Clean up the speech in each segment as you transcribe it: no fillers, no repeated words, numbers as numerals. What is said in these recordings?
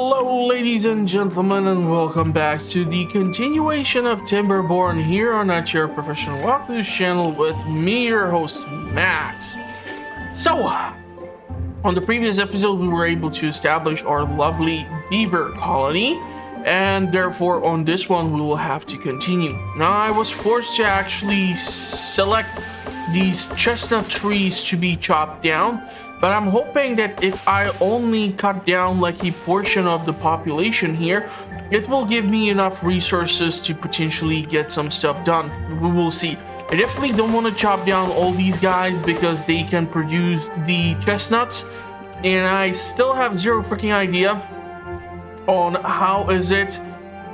Hello ladies and gentlemen, and welcome back to the continuation of Timberborn here on Your Professional Walkthrough channel with me, your host, Max. So, on the previous episode we were able to establish our lovely beaver colony, and therefore on this one we will have to continue. Now I was forced to actually select these chestnut trees to be chopped down, but I'm hoping that if I only cut down like a portion of the population here, it will give me enough resources to potentially get some stuff done. We will see. I definitely don't want to chop down all these guys because they can produce the chestnuts, and I still have zero freaking idea on how is it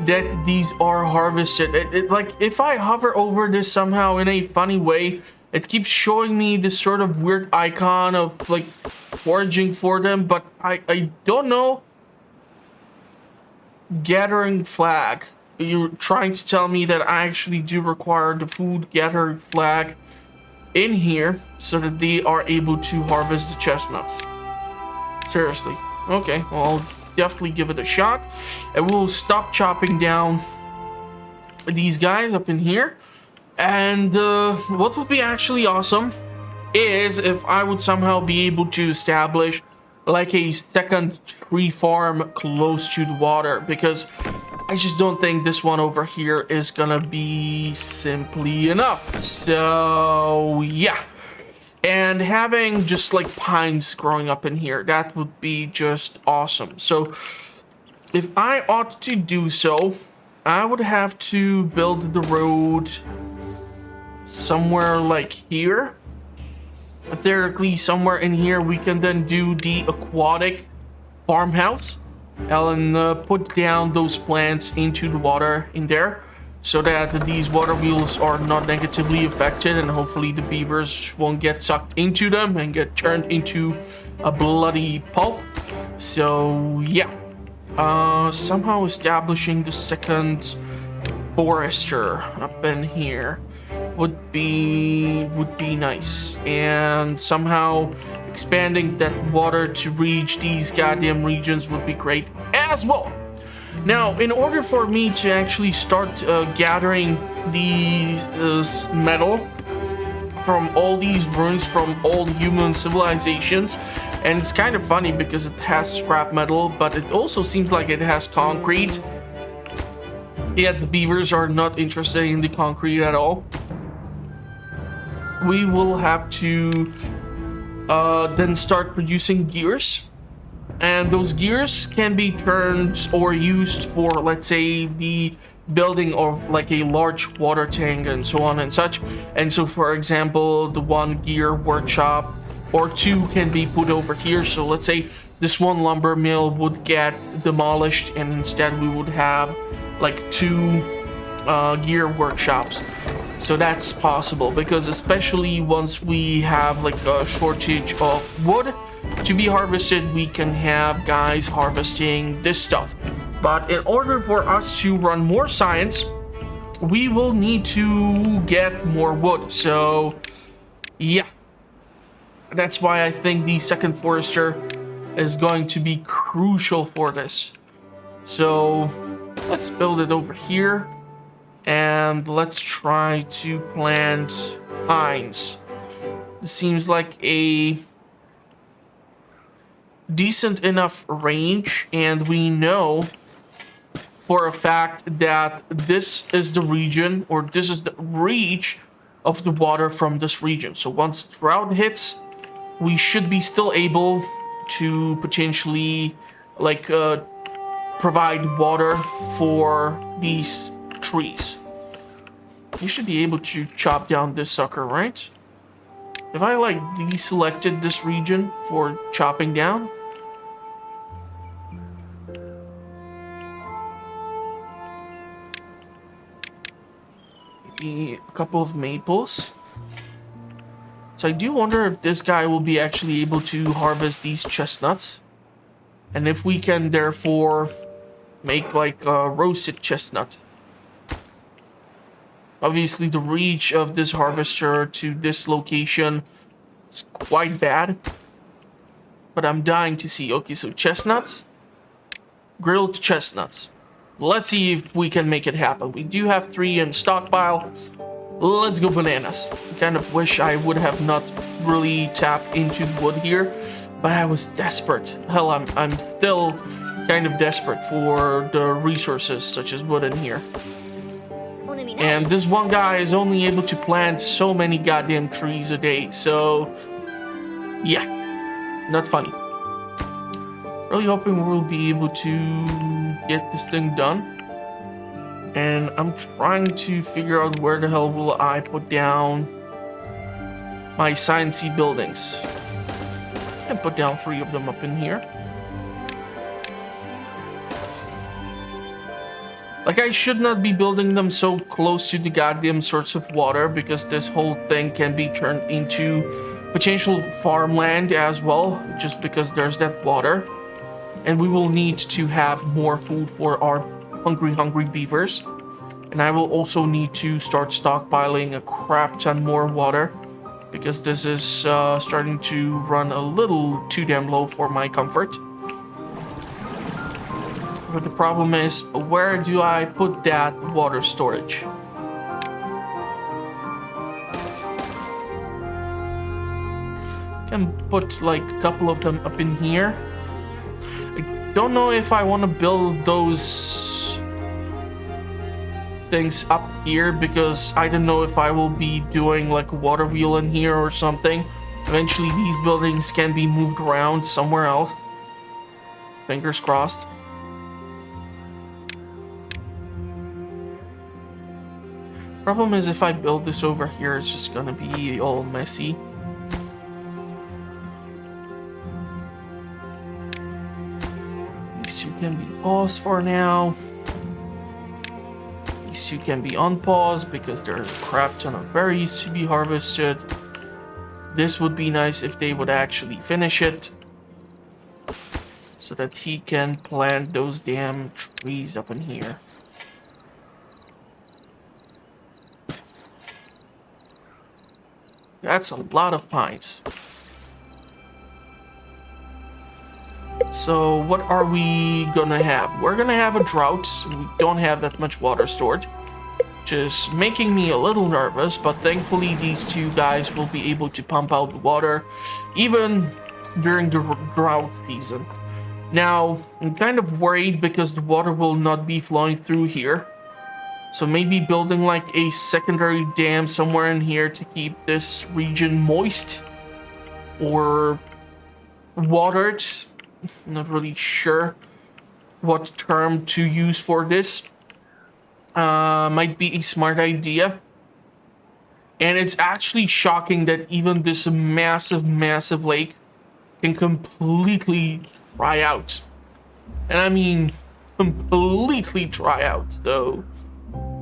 that these are harvested. Like if I hover over this somehow in a funny way, it keeps showing me this sort of weird icon of like foraging for them, but I don't know. Gathering flag. You're trying to tell me that I actually do require the food gathering flag in here so that they are able to harvest the chestnuts. Seriously. Okay, well, I'll definitely give it a shot. And we'll stop chopping down these guys up in here. And what would be actually awesome is if I would somehow be able to establish like a second tree farm close to the water, because I just don't think this one over here is gonna be simply enough. So yeah, and having just like pines growing up in here, that would be just awesome. So if I ought to do so, I would have to build the road somewhere like here. Theoretically, somewhere in here we can then do the aquatic farmhouse and put down those plants into the water in there so that these water wheels are not negatively affected, and hopefully the beavers won't get sucked into them and get turned into a bloody pulp. So yeah, somehow establishing the second forester up in here would be nice, and somehow expanding that water to reach these goddamn regions would be great as well. Now, in order for me to actually start gathering these metal from all these ruins from old human civilizations, and it's kind of funny because it has scrap metal, but it also seems like it has concrete. Yet the beavers are not interested in the concrete at all. We will have to then start producing gears, and those gears can be turned or used for, let's say, the building of like a large water tank and so on and such. And so, for example, the one gear workshop or two can be put over here. So let's say this one lumber mill would get demolished, and instead we would have like two gear workshops. So that's possible, because especially once we have like a shortage of wood to be harvested, we can have guys harvesting this stuff. But in order for us to run more science, we will need to get more wood. So yeah, that's why I think the second forester is going to be crucial for this. So let's build it over here. And let's try to plant pines. This seems like a decent enough range, and we know for a fact that this is the region, or this is the reach of the water from this region. So once drought hits, we should be still able to potentially like provide water for these trees. You should be able to chop down this sucker, right? If I like deselected this region for chopping down, maybe a couple of maples. So I do wonder if this guy will be actually able to harvest these chestnuts, and if we can therefore make like a roasted chestnut. Obviously, the reach of this harvester to this location is quite bad, but I'm dying to see. Okay, so chestnuts. grilled chestnuts. Let's see if we can make it happen. We do have 3 in stockpile. Let's go bananas. I kind of wish I would have not really tapped into wood here, but I was desperate. Hell, I'm still kind of desperate for the resources such as wood in here. And this one guy is only able to plant so many goddamn trees a day, so yeah, not funny. Really hoping we'll be able to get this thing done. And I'm trying to figure out where the hell will I put down my sciencey buildings. I put down 3 of them up in here. Like, I should not be building them so close to the goddamn source of water, because this whole thing can be turned into potential farmland as well, just because there's that water. And we will need to have more food for our hungry beavers. And I will also need to start stockpiling a crap ton more water, because this is starting to run a little too damn low for my comfort. But the problem is, where do I put that water storage? Can put like a couple of them up in here. I don't know if I want to build those things up here, because I don't know if I will be doing like a water wheel in here or something. Eventually these buildings can be moved around somewhere else. Fingers crossed. Problem is, if I build this over here, it's just gonna be all messy. These 2 can be paused for now. These 2 can be unpaused because there's a crap ton of berries to be harvested. This would be nice if they would actually finish it, so that he can plant those damn trees up in here. That's a lot of pines. So what are we gonna have? We're gonna have a drought. We don't have that much water stored, which is making me a little nervous, but thankfully these 2 guys will be able to pump out the water even during the drought season. Now, I'm kind of worried because the water will not be flowing through here. So maybe building like a secondary dam somewhere in here to keep this region moist or watered. I'm not really sure what term to use for this. Might be a smart idea. And it's actually shocking that even this massive lake can completely dry out. And I mean completely dry out, though.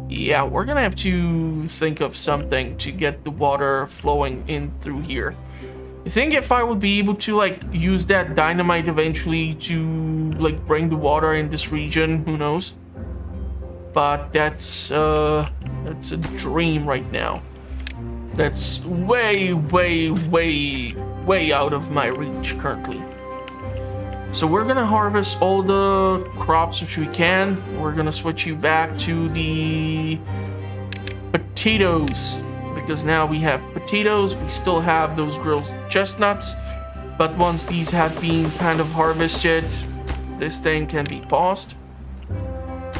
Yeah, we're gonna have to think of something to get the water flowing in through here. I think if I would be able to like use that dynamite eventually to like bring the water in this region, who knows? But that's a dream right now. That's way out of my reach currently. So we're gonna harvest all the crops which we can. We're gonna switch you back to the potatoes, because now we have potatoes. We still have those grilled chestnuts, but once these have been kind of harvested, this thing can be paused.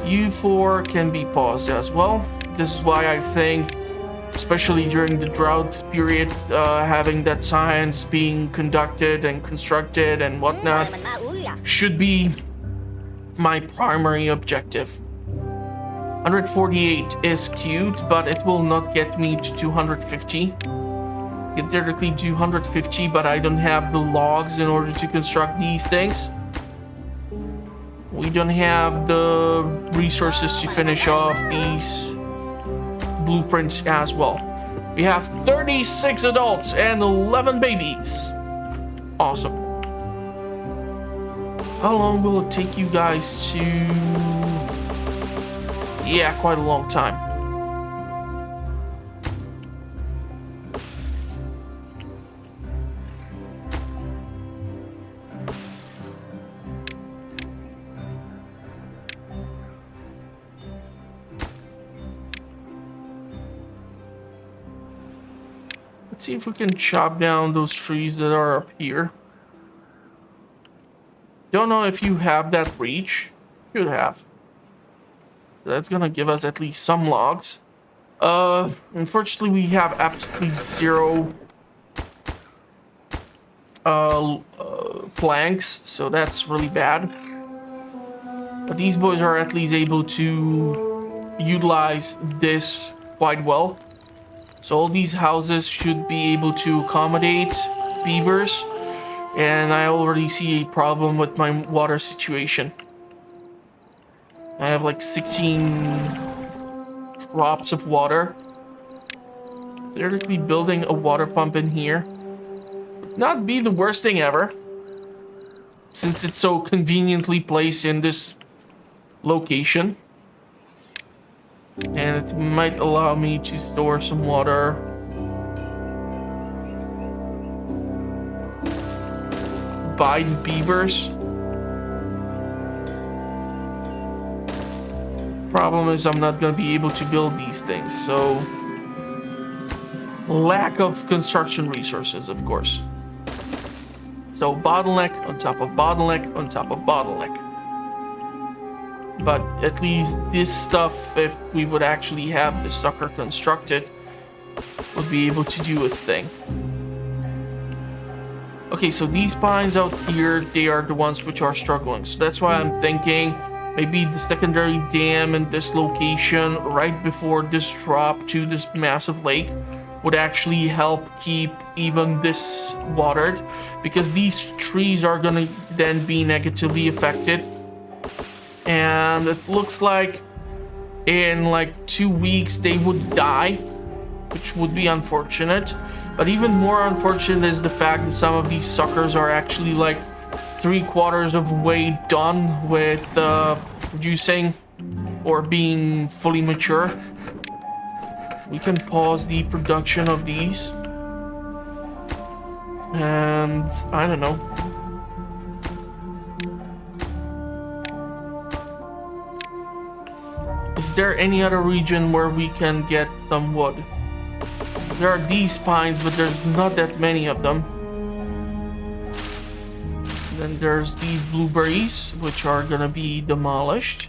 You 4 can be paused as well. This is why I think, especially during the drought period, having that science being conducted and constructed and whatnot should be my primary objective. 148 is cute, but it will not get me to 250. I can theoretically do 150, but I don't have the logs in order to construct these things. We don't have the resources to finish off these blueprints as well. We have 36 adults and 11 babies. Awesome. How long will it take you guys to... Yeah, quite a long time. Let's see if we can chop down those trees that are up here. Don't know if you have that reach. Should have. So that's gonna give us at least some logs. Unfortunately, we have absolutely zero planks, so that's really bad. But these boys are at least able to utilize this quite well. So all these houses should be able to accommodate beavers. And I already see a problem with my water situation. I have like 16 drops of water. They're literally building a water pump in here. Would not be the worst thing ever, since it's so conveniently placed in this location. And it might allow me to store some water. By the beavers. Problem is I'm not gonna be able to build these things, so lack of construction resources, of course. So bottleneck on top of bottleneck on top of bottleneck. But at least this stuff, if we would actually have the sucker constructed, would be able to do its thing. Okay, so these pines out here, they are the ones which are struggling. So that's why I'm thinking maybe the secondary dam in this location right before this drop to this massive lake would actually help keep even this watered, because these trees are gonna then be negatively affected. And it looks like in like 2 weeks they would die, which would be unfortunate. But even more unfortunate is the fact that some of these suckers are actually like 3/4 of way done with producing or being fully mature. We can pause the production of these. And I don't know. Is there any other region where we can get some wood? There are these pines, but there's not that many of them. Then there's these blueberries, which are gonna be demolished.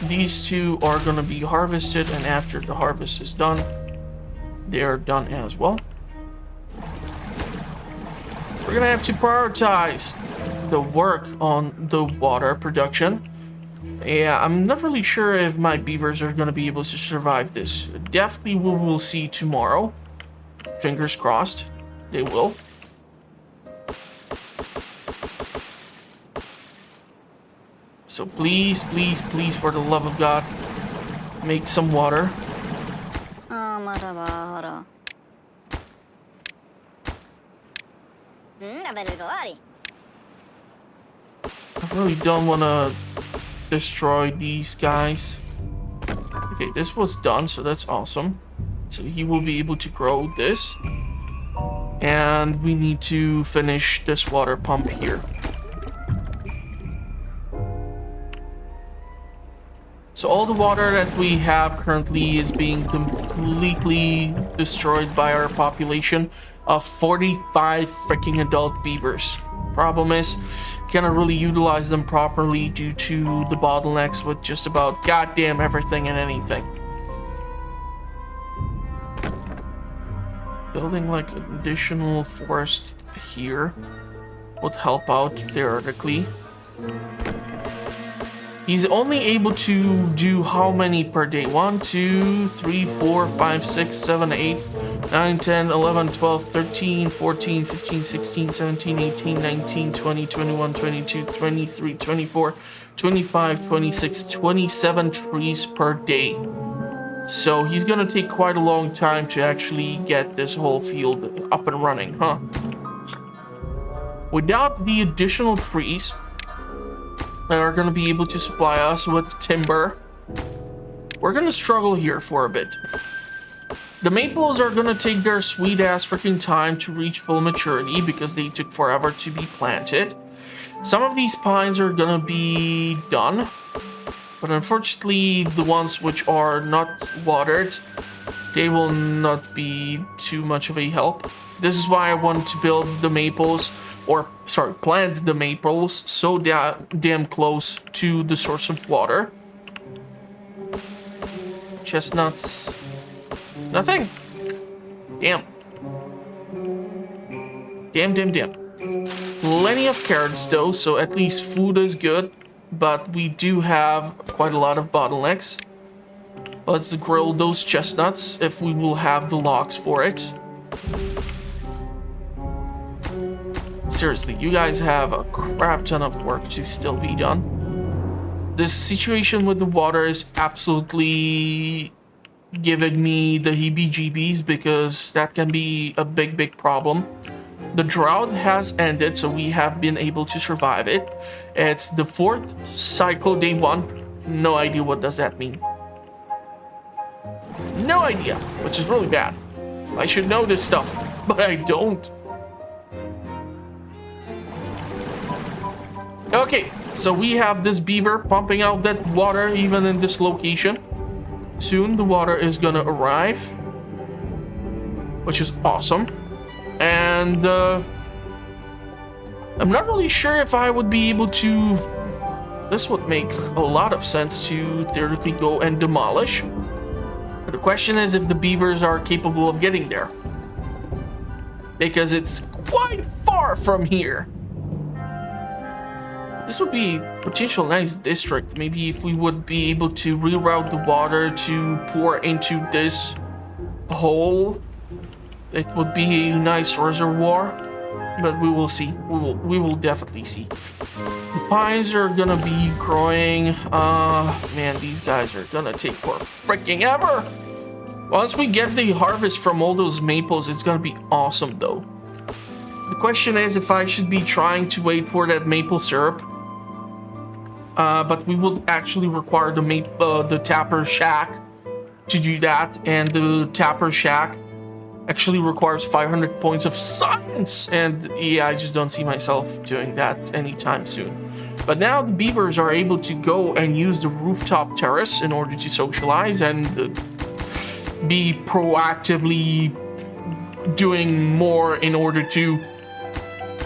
These two are gonna be harvested, and after the harvest is done, they are done as well. We're gonna have to prioritize the work on the water production. Yeah, I'm not really sure if my beavers are gonna be able to survive this. Definitely we will see tomorrow. Fingers crossed, they will. So please, please, please, for the love of God, make some water. I really don't want to destroy these guys. Okay, this was done, so that's awesome. So he will be able to grow this. And we need to finish this water pump here. So all the water that we have currently is being completely destroyed by our population of 45 freaking adult beavers. Problem is, cannot really utilize them properly due to the bottlenecks with just about goddamn everything and anything. Building like additional forest here would help out theoretically. He's only able to do how many per day? 1, 2, 3, 4, 5, 6, 7, 8, 9, 10, 11, 12, 13, 14, 15, 16, 17, 18, 19, 20, 21, 22, 23, 24, 25, 26, 27 trees per day. So he's gonna take quite a long time to actually get this whole field up and running, huh? Without the additional trees that are gonna be able to supply us with timber, we're gonna struggle here for a bit. The maples are gonna take their sweet ass freaking time to reach full maturity because they took forever to be planted. Some of these pines are gonna be done. But unfortunately, the ones which are not watered, they will not be too much of a help. This is why I want to build the maples, or sorry, plant the maples so damn close to the source of water. Chestnuts. Nothing. Damn. Damn. Plenty of carrots though, so at least food is good. But we do have quite a lot of bottlenecks. Let's grill those chestnuts if we will have the logs for it. Seriously, you guys have a crap ton of work to still be done. This situation with the water is absolutely giving me the heebie-jeebies because that can be a big problem. The drought has ended, so we have been able to survive it. It's the 4th cycle, day 1. No idea what does that mean. No idea, which is really bad. I should know this stuff, but I don't. Okay, so we have this beaver pumping out that water even in this location. Soon the water is gonna arrive, which is awesome. And I'm not really sure if I would be able to... This would make a lot of sense to theoretically go and demolish. But the question is if the beavers are capable of getting there. Because it's quite far from here. This would be a potential nice district. Maybe if we would be able to reroute the water to pour into this hole, it would be a nice reservoir. But we will see. We will definitely see. The pines are gonna be growing. Man, these guys are gonna take for freaking ever. Once we get the harvest from all those maples, it's gonna be awesome though. The question is if I should be trying to wait for that maple syrup. But we will actually require the tapper shack to do that, and the tapper shack actually requires 500 points of science, and yeah, I just don't see myself doing that anytime soon. But now the beavers are able to go and use the rooftop terrace in order to socialize and be proactively doing more in order to,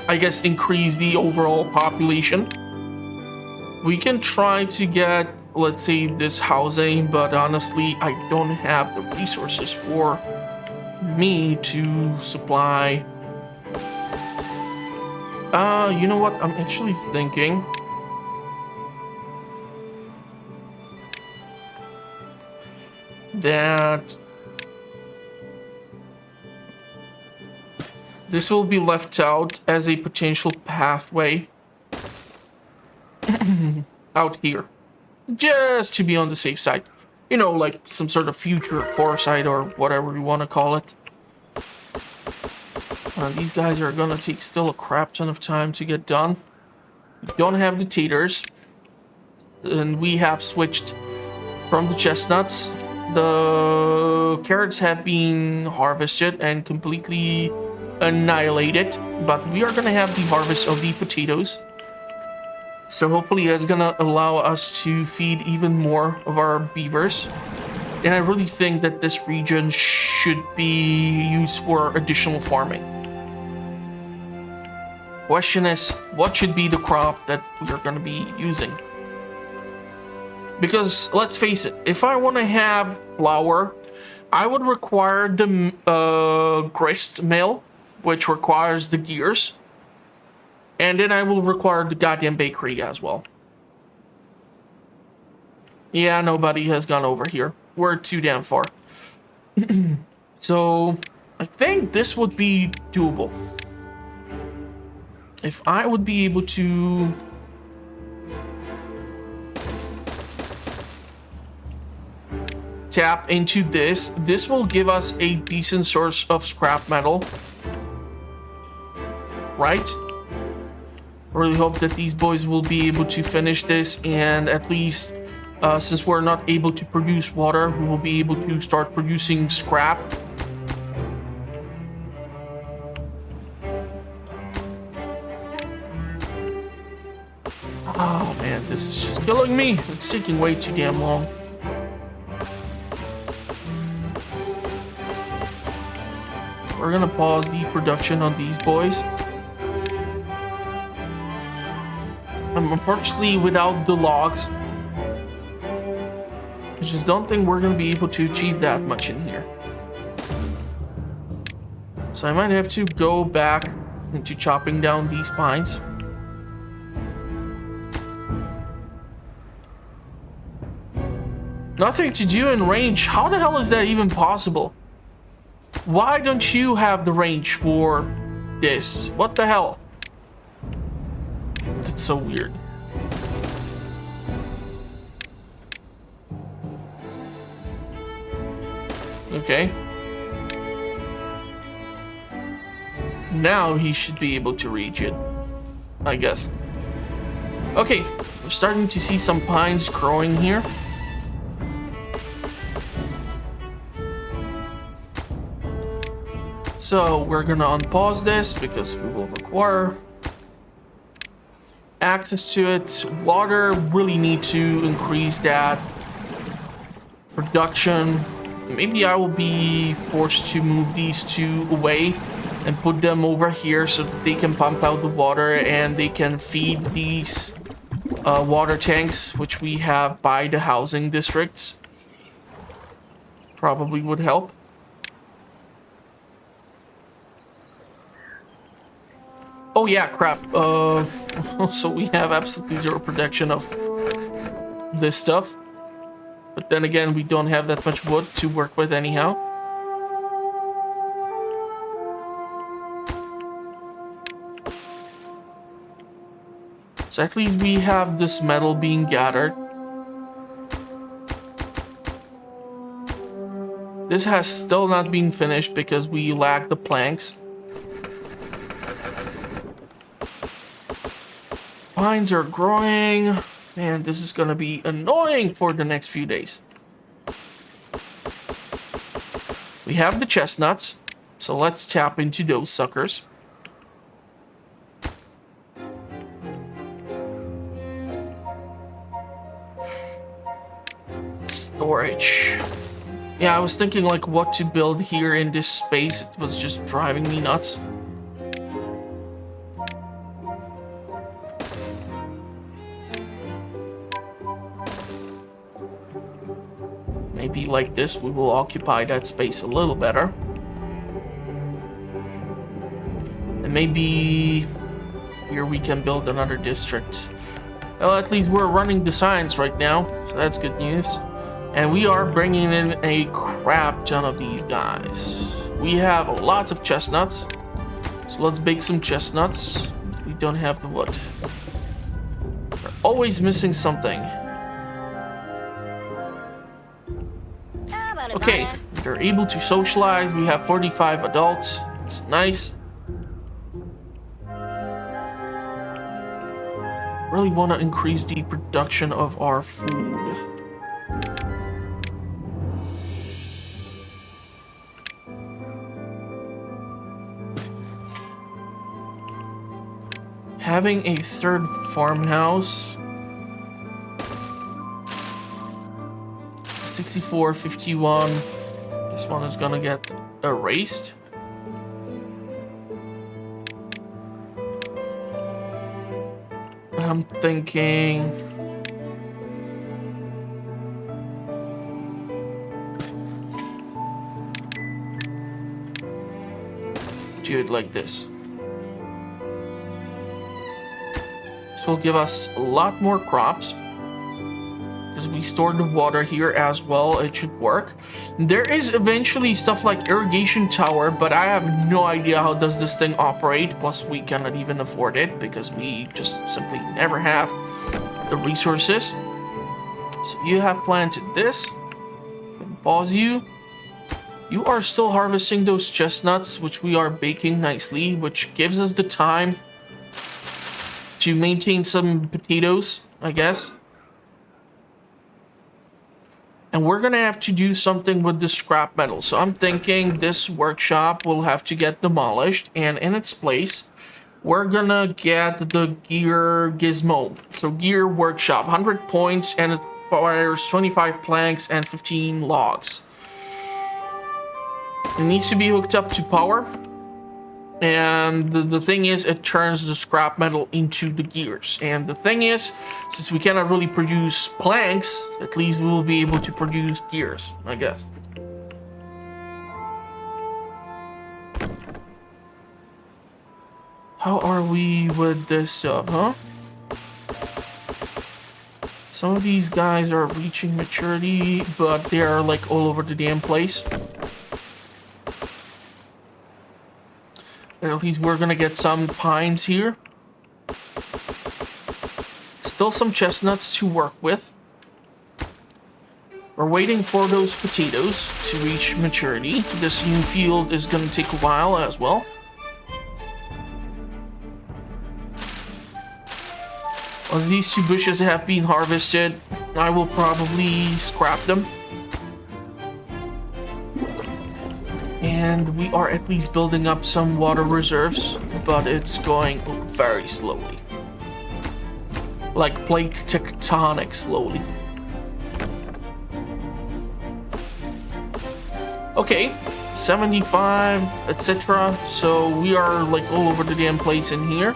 I guess, increase the overall population. We can try to get, let's say, this housing, but honestly, I don't have the resources for me to supply. You know what? I'm actually thinking that this will be left out as a potential pathway out here, just to be on the safe side. You know, like some sort of future foresight or whatever you want to call it. These guys are gonna take still a crap ton of time to get done. We don't have the taters, and we have switched from the chestnuts. The carrots have been harvested and completely annihilated, but we are gonna have the harvest of the potatoes. So hopefully that's gonna allow us to feed even more of our beavers. And I really think that this region should be used for additional farming. Question is, what should be the crop that we're gonna be using? Because let's face it, if I want to have flour, I would require the grist mill, which requires the gears. And then I will require the goddamn bakery as well. Yeah, nobody has gone over here. We're too damn far. So, I think this would be doable. If I would be able to... tap into this, this will give us a decent source of scrap metal. Right? Really hope that these boys will be able to finish this, and at least since we're not able to produce water, we will be able to start producing scrap. Oh man, Man, this is just killing me. It's taking way too damn long. We're gonna pause the production on these boys. Unfortunately, without the logs, I just don't think we're gonna be able to achieve that much in here. So I might have to go back into chopping down these pines. Nothing to do in range. How the hell is that even possible? Why don't you have the range for this? What the hell? That's so weird. Okay. Now he should be able to reach it, I guess. Okay, we're starting to see some pines growing here. So we're gonna unpause this because we will require access to it. Water, really need to increase that production. Maybe I will be forced to move these two away and put them over here so that they can pump out the water and they can feed these water tanks, which we have by the housing districts. Probably would help. Oh yeah, crap. So we have absolutely zero production of this stuff. But then again, we don't have that much wood to work with anyhow. So at least we have this metal being gathered. This has still not been finished because we lack the planks. Pines are growing. Man, this is gonna be annoying for the next few days. We have the chestnuts, so let's tap into those suckers. Storage. Yeah, I was thinking like what to build here in this space. It was just driving me nuts. Maybe like this, we will occupy that space a little better. And maybe here we can build another district. Well, at least we're running the science right now, so that's good news. And we are bringing in a crap ton of these guys. We have lots of chestnuts, so let's bake some chestnuts. We don't have the wood. We're always missing something. Okay, they're able to socialize. We have 45 adults. It's nice. Really want to increase the production of our food. Having a third farmhouse. 64, 51. This one is gonna get erased. I'm thinking do it like this. This will give us a lot more crops. As we store the water here as well, it should work. There is eventually stuff like irrigation tower, but I have no idea how does this thing operate. Plus we cannot even afford it because we just simply never have the resources. So you have planted this. Pause you. You are still harvesting those chestnuts, which we are baking nicely, which gives us the time to maintain some potatoes, I guess. And we're gonna have to do something with the scrap metal. So I'm thinking this workshop will have to get demolished, and in its place, we're gonna get the gear gizmo. So gear workshop, 100 points, and it requires 25 planks and 15 logs. It needs to be hooked up to power. And the thing is, it turns the scrap metal into the gears. And the thing is, since we cannot really produce planks, at least we will be able to produce gears, I guess. How are we with this stuff, huh? Some of these guys are reaching maturity, but they are like all over the damn place. And at least we're gonna get some pines here. Still some chestnuts to work with. We're waiting for those potatoes to reach maturity. This new field is gonna take a while as well. Once these two bushes have been harvested, I will probably scrap them. And we are at least building up some water reserves, but it's going very slowly. Like plate tectonic slowly. Okay, 75, etc. So we are like all over the damn place in here.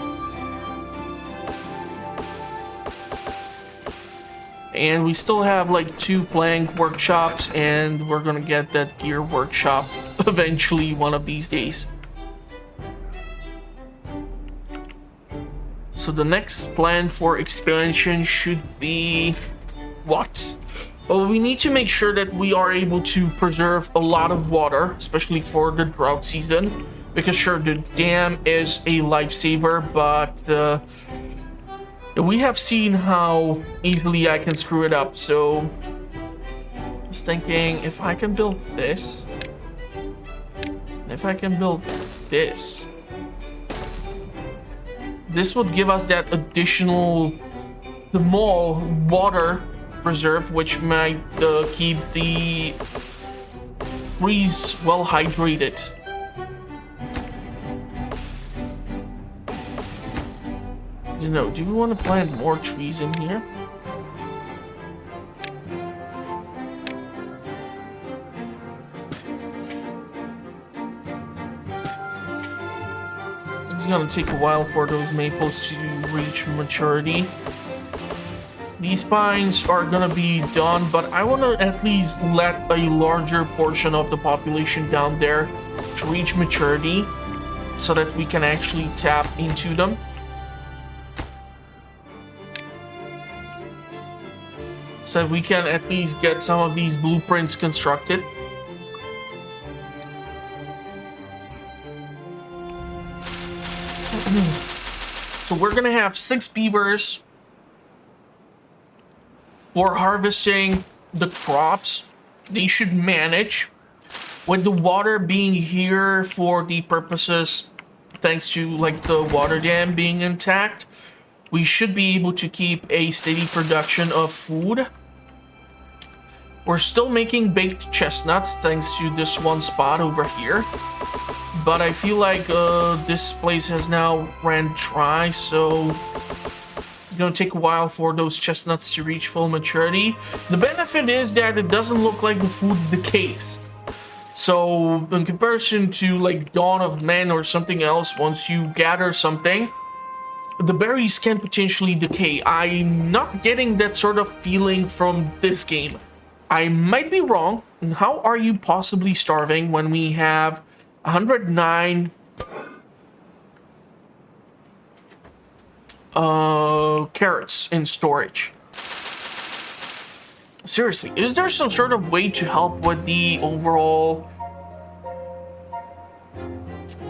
And we still have like 2 plank workshops, and we're gonna get that gear workshop eventually one of these days. So the next plan for expansion should be what? Well, we need to make sure that we are able to preserve a lot of water, especially for the drought season. Because sure, the dam is a lifesaver, but we have seen how easily I can screw it up. So I was thinking, if I can build this, if I can build this would give us that additional small water reserve, which might keep the trees well hydrated. You know, do we want to plant more trees in here? It's gonna take a while for those maples to reach maturity. These pines are gonna be done, but I want to at least let a larger portion of the population down there to reach maturity so that we can actually tap into them. So we can at least get some of these blueprints constructed. So we're gonna have 6 beavers for harvesting the crops. They should manage with the water being here for the purposes, thanks to like the water dam being intact. We should be able to keep a steady production of food. We're still making baked chestnuts thanks to this one spot over here. But I feel like this place has now ran dry, so it's gonna take a while for those chestnuts to reach full maturity. The benefit is that it doesn't look like the food decays. So in comparison to like Dawn of Man or something else, once you gather something, the berries can potentially decay. I'm not getting that sort of feeling from this game. I might be wrong. And how are you possibly starving when we have 109 carrots in storage? Seriously, is there some sort of way to help with the overall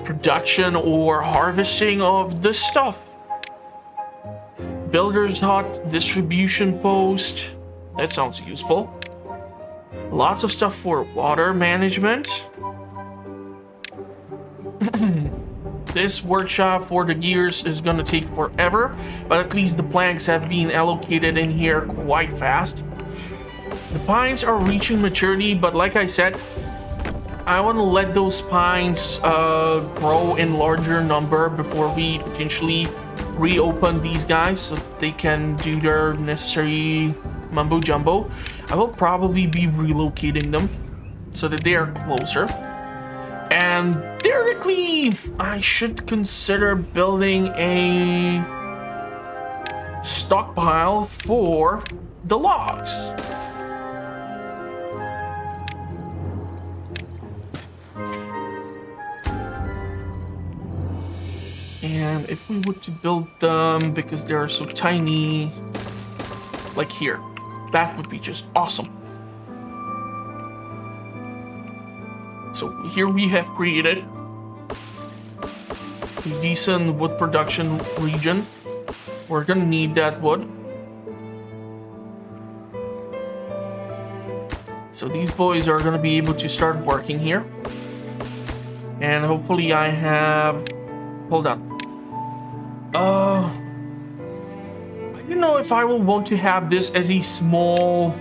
production or harvesting of this stuff? Builder's hut, distribution post. That sounds useful. Lots of stuff for water management. This workshop for the gears is gonna take forever, but at least the planks have been allocated in here quite fast. The pines are reaching maturity, but like I said, I want to let those pines grow in larger number before we potentially reopen these guys so that they can do their necessary mumbo jumbo. I will probably be relocating them so that they are closer. And theoretically, I should consider building a stockpile for the logs. And if we were to build them, because they are so tiny, like here, that would be just awesome. So here we have created a decent wood production region. We're gonna need that wood. So these boys are gonna be able to start working here. And hopefully I have... Hold on. I don't know if I will want to have this as a small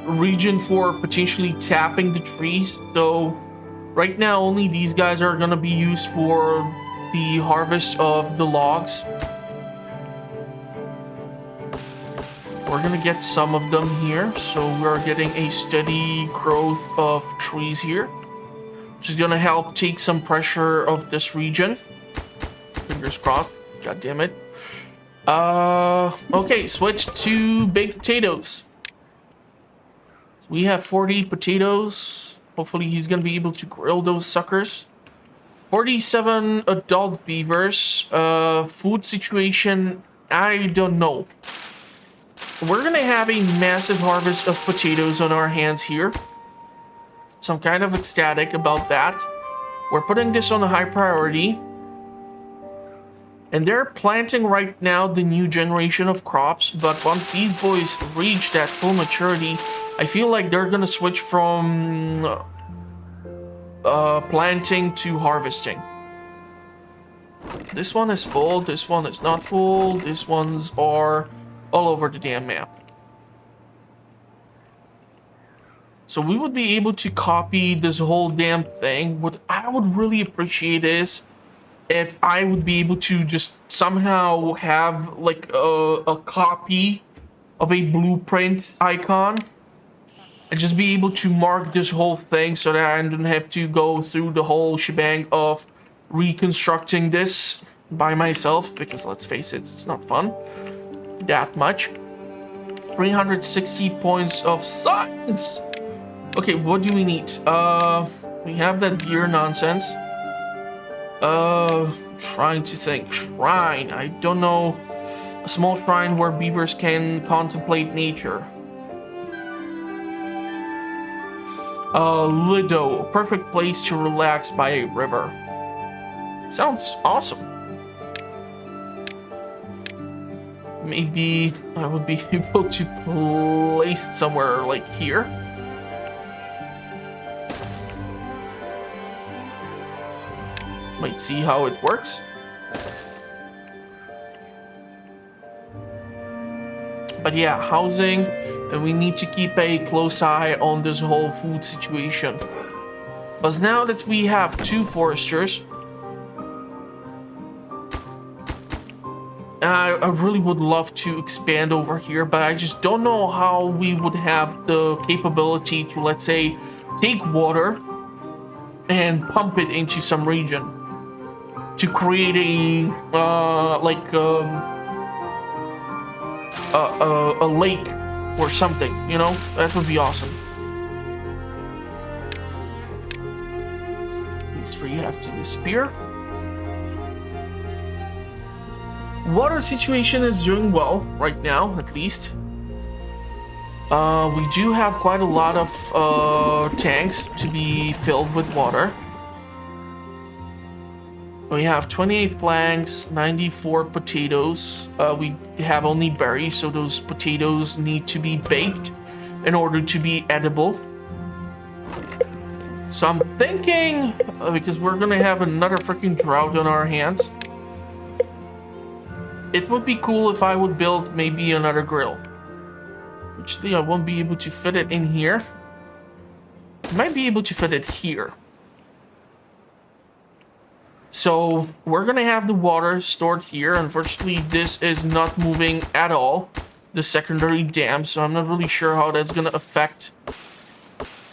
region for potentially tapping the trees. So right now only these guys are gonna be used for the harvest of the logs. We're gonna get some of them here, so we're getting a steady growth of trees here, which is gonna help take some pressure of this region. Fingers crossed. God damn it. Okay, switch to baked potatoes. So we have 40 potatoes. Hopefully he's gonna be able to grill those suckers. 47 adult beavers. Food situation, I don't know. We're gonna have a massive harvest of potatoes on our hands here. So I'm kind of ecstatic about that. We're putting this on a high priority. And they're planting right now the new generation of crops, but once these boys reach that full maturity, I feel like they're gonna switch from planting to harvesting. This one is full, this one is not full, these ones are all over the damn map. So we would be able to copy this whole damn thing. What I would really appreciate is if I would be able to just somehow have like a copy of a blueprint icon and just be able to mark this whole thing so that I don't have to go through the whole shebang of reconstructing this by myself, because let's face it, it's not fun that much. 360 points of science. Okay, what do we need? We have that gear nonsense. Trying to think. Shrine. I don't know. A small shrine where beavers can contemplate nature. Lido. A perfect place to relax by a river. Sounds awesome. Maybe I would be able to place it somewhere like here. Might see how it works. But yeah, housing, and we need to keep a close eye on this whole food situation. But now that we have 2 foresters, I really would love to expand over here, but I just don't know how we would have the capability to, let's say, take water and pump it into some region to create a lake or something, you know? That would be awesome. These 3 have to disappear. Water situation is doing well right now, at least. We do have quite a lot of tanks to be filled with water. We have 28 planks, 94 potatoes. We have only berries, so those potatoes need to be baked in order to be edible. So I'm thinking, because we're gonna have another freaking drought on our hands, it would be cool if I would build maybe another grill. Actually, I won't be able to fit it in here. I might be able to fit it here. So we're gonna have the water stored here. Unfortunately, this is not moving at all, the secondary dam, so I'm not really sure how that's gonna affect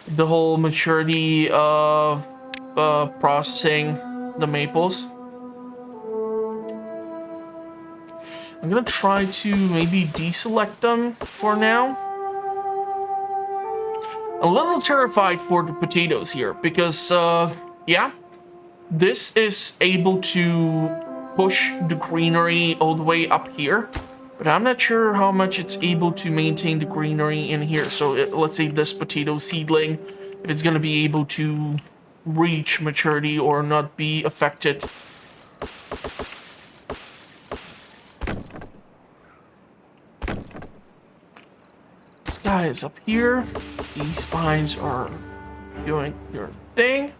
the whole maturity of processing the maples. I'm gonna try to maybe deselect them for now. A little terrified for the potatoes here because, yeah, this is able to push the greenery all the way up here, but I'm not sure how much it's able to maintain the greenery in here. So let's say this potato seedling, if it's gonna be able to reach maturity or not be affected. This guy is up here. These spines are doing their thing.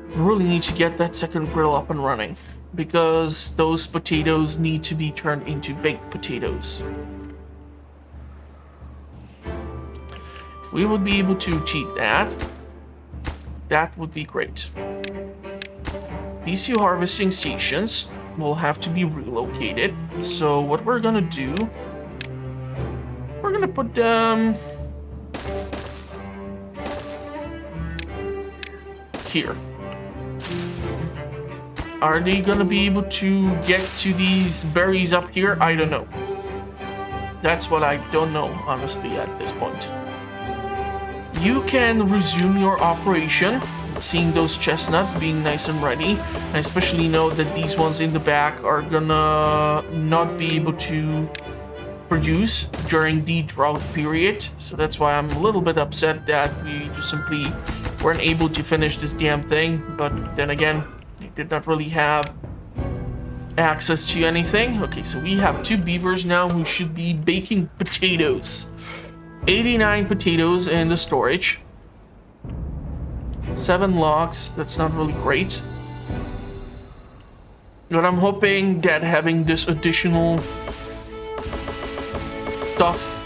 We really need to get that second grill up and running because those potatoes need to be turned into baked potatoes. If we would be able to achieve that, that would be great. These two harvesting stations will have to be relocated. So what we're gonna do, we're gonna put them here. Are they gonna be able to get to these berries up here? I don't know. That's what I don't know, honestly, at this point. You can resume your operation, seeing those chestnuts being nice and ready. I especially know that these ones in the back are gonna not be able to produce during the drought period. So that's why I'm a little bit upset that we just simply weren't able to finish this damn thing. But then again, did not really have access to anything. Okay, so we have 2 beavers now who should be baking potatoes. 89 potatoes in the storage. 7 logs, that's not really great. But I'm hoping that having this additional stuff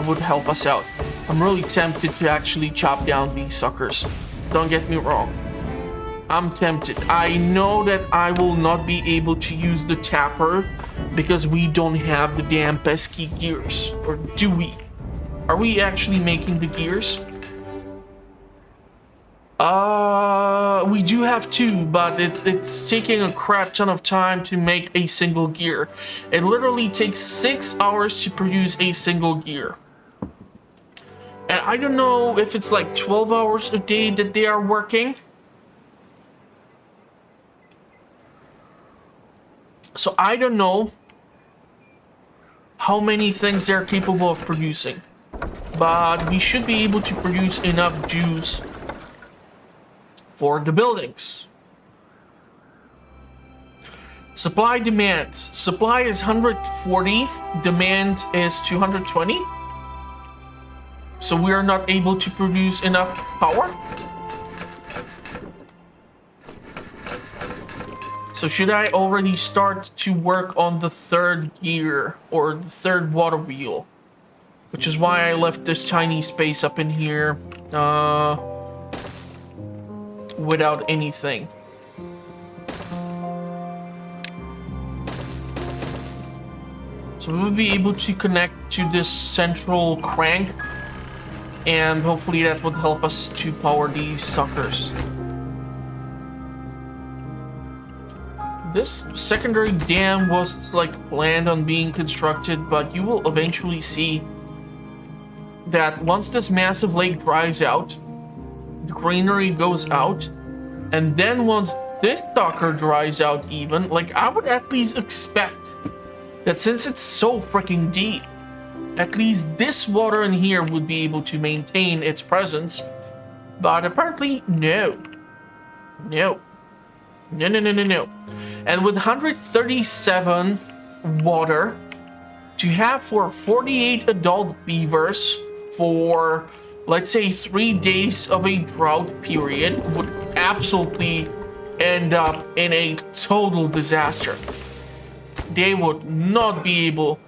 would help us out. I'm really tempted to actually chop down these suckers. Don't get me wrong. I'm tempted. I know that I will not be able to use the tapper because we don't have the damn pesky gears. Or do we? Are we actually making the gears? We do have 2, but it's taking a crap ton of time to make a single gear. It literally takes 6 hours to produce a single gear. And I don't know if it's like 12 hours a day that they are working. So I don't know how many things they're capable of producing, but we should be able to produce enough juice for the buildings. Supply demand. Supply is 140, demand is 220. So we are not able to produce enough power. So should I already start to work on the 3rd gear or the 3rd water wheel? Which is why I left this tiny space up in here without anything. So we'll be able to connect to this central crank, and hopefully that would help us to power these suckers. This secondary dam was like planned on being constructed, but you will eventually see that once this massive lake dries out, the greenery goes out, and then once this sucker dries out even, like I would at least expect that since it's so freaking deep, at least this water in here would be able to maintain its presence, but apparently no. No. No, no, no, no, no. And with 137 water to have for 48 adult beavers for, let's say, 3 days of a drought period would absolutely end up in a total disaster. They would not be able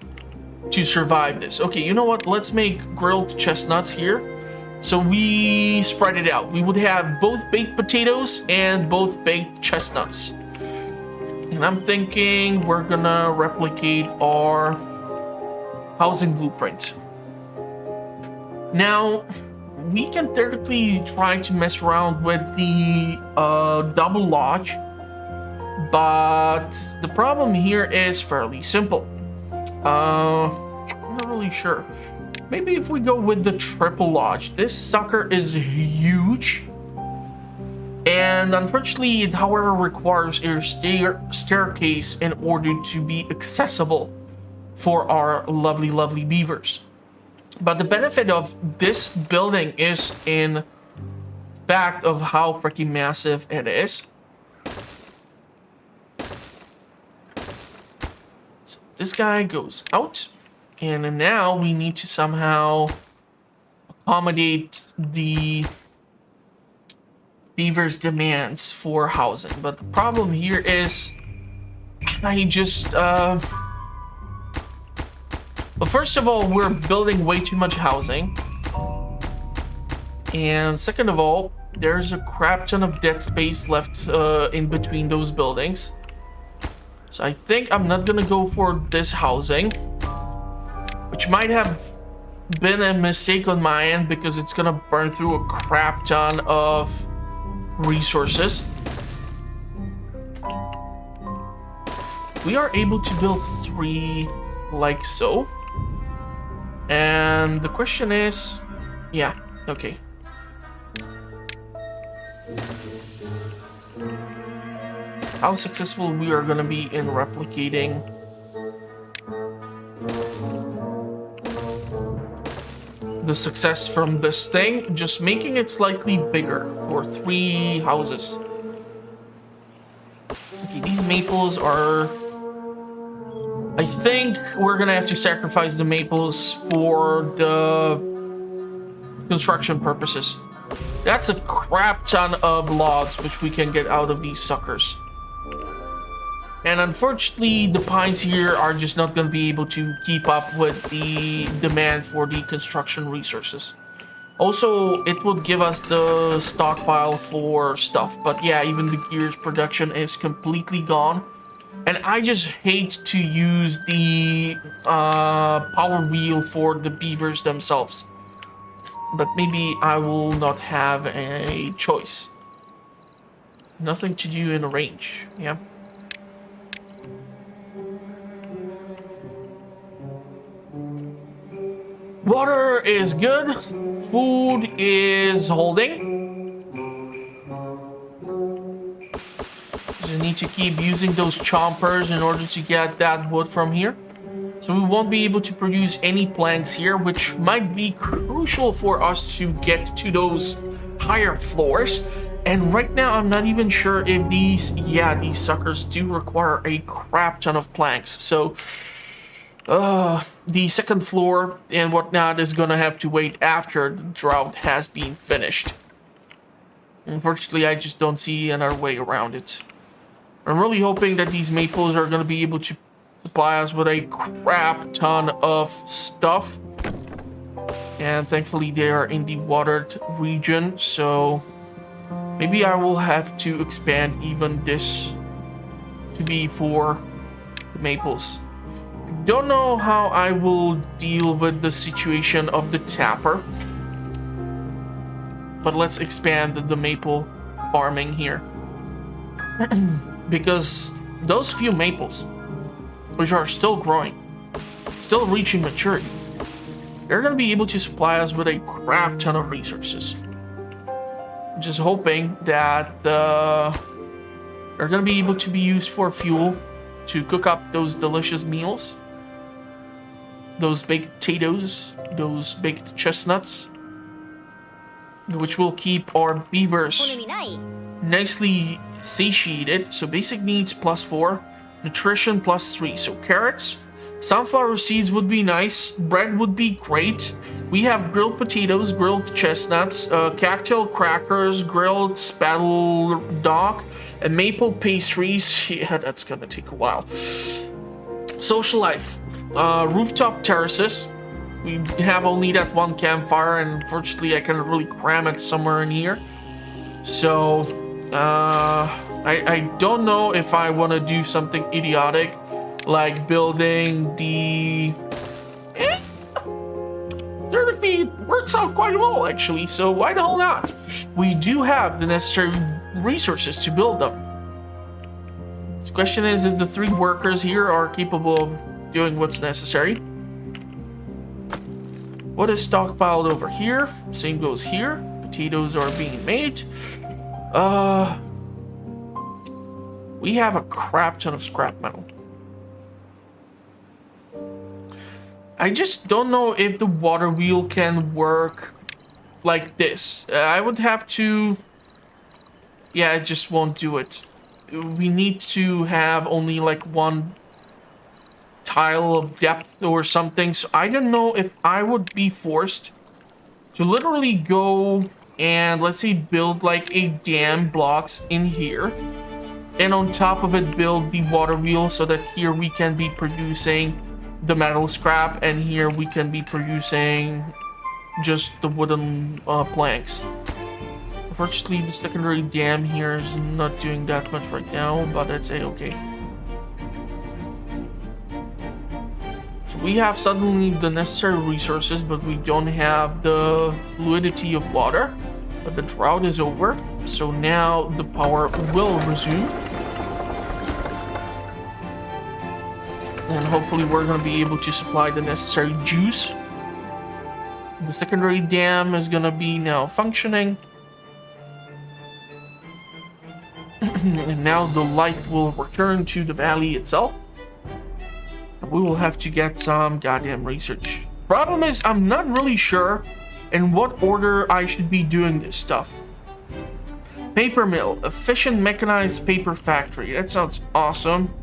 to survive this. Okay, you know what? Let's make grilled chestnuts here. So we spread it out. We would have both baked potatoes and both baked chestnuts. And I'm thinking we're gonna replicate our housing blueprint. Now, we can theoretically try to mess around with the double lodge, but the problem here is fairly simple. I'm not really sure. Maybe if we go with the triple lodge. This sucker is huge. And unfortunately, it however requires a staircase in order to be accessible for our lovely, lovely beavers. But the benefit of this building is in fact of how freaking massive it is. So this guy goes out. And now we need to somehow accommodate the beavers' demands for housing. But the problem here is I just well, first of all, we're building way too much housing. And second of all, there's a crap ton of dead space left in between those buildings. So I think I'm not gonna go for this housing, which might have been a mistake on my end because it's gonna burn through a crap ton of resources. We are able to build 3 like so. And the question is, yeah, okay. How successful we are gonna be in replicating the success from this thing, just making it slightly bigger for 3 houses. Okay, these maples are... I think we're gonna have to sacrifice the maples for the construction purposes. That's a crap ton of logs which we can get out of these suckers. And unfortunately, the pines here are just not going to be able to keep up with the demand for the construction resources. Also, it would give us the stockpile for stuff. But yeah, even the gears production is completely gone. And I just hate to use the power wheel for the beavers themselves. But maybe I will not have a choice. Nothing to do in a range, yeah. Water is good. Food is holding. Just need to keep using those chompers in order to get that wood from here. So we won't be able to produce any planks here, which might be crucial for us to get to those higher floors. And right now, I'm not even sure if these suckers do require a crap ton of planks. So the second floor and whatnot is gonna have to wait after the drought has been finished. Unfortunately, I just don't see another way around it. I'm really hoping that these maples are gonna be able to supply us with a crap ton of stuff. And thankfully they are in the watered region, so maybe I will have to expand even this to be for the maples. Don't know how I will deal with the situation of the tapper, but let's expand the maple farming here. Because those few maples, which are still growing, still reaching maturity, they're going to be able to supply us with a crap ton of resources. Just hoping that they're going to be able to be used for fuel to cook up those delicious meals. Those baked potatoes, those baked chestnuts, which will keep our beavers nicely satiated. So basic needs +4, nutrition +3. So carrots, sunflower seeds would be nice, bread would be great. We have grilled potatoes, grilled chestnuts, cocktail crackers, grilled spattle dog, and maple pastries. Yeah, that's gonna take a while. Social life. rooftop terraces. We have only that one campfire, and unfortunately I cannot really cram it somewhere in here. So, I don't know if I want to do something idiotic, like building the... It works out quite well, actually, so why the hell not? We do have the necessary resources to build them. The question is if the 3 workers here are capable of doing what's necessary. What is stockpiled over here? Same goes here. Potatoes are being made. We have a crap ton of scrap metal. I just don't know if the water wheel can work like this. I would have to... Yeah, it just won't do it. We need to have only like 1 tile of depth or something. So I don't know if I would be forced to literally go and, let's say, build like a dam blocks in here. And on top of it, build the water wheel so that here we can be producing the metal scrap, and here we can be producing just the wooden planks. Unfortunately, the secondary dam here is not doing that much right now, but that's okay. So we have suddenly the necessary resources, but we don't have the fluidity of water. But the drought is over, so now the power will resume. And hopefully we're going to be able to supply the necessary juice. The secondary dam is going to be now functioning. And now the light will return to the valley itself. We will have to get some goddamn research. Problem is, I'm not really sure in what order I should be doing this stuff. Paper mill, efficient mechanized paper factory. That sounds awesome.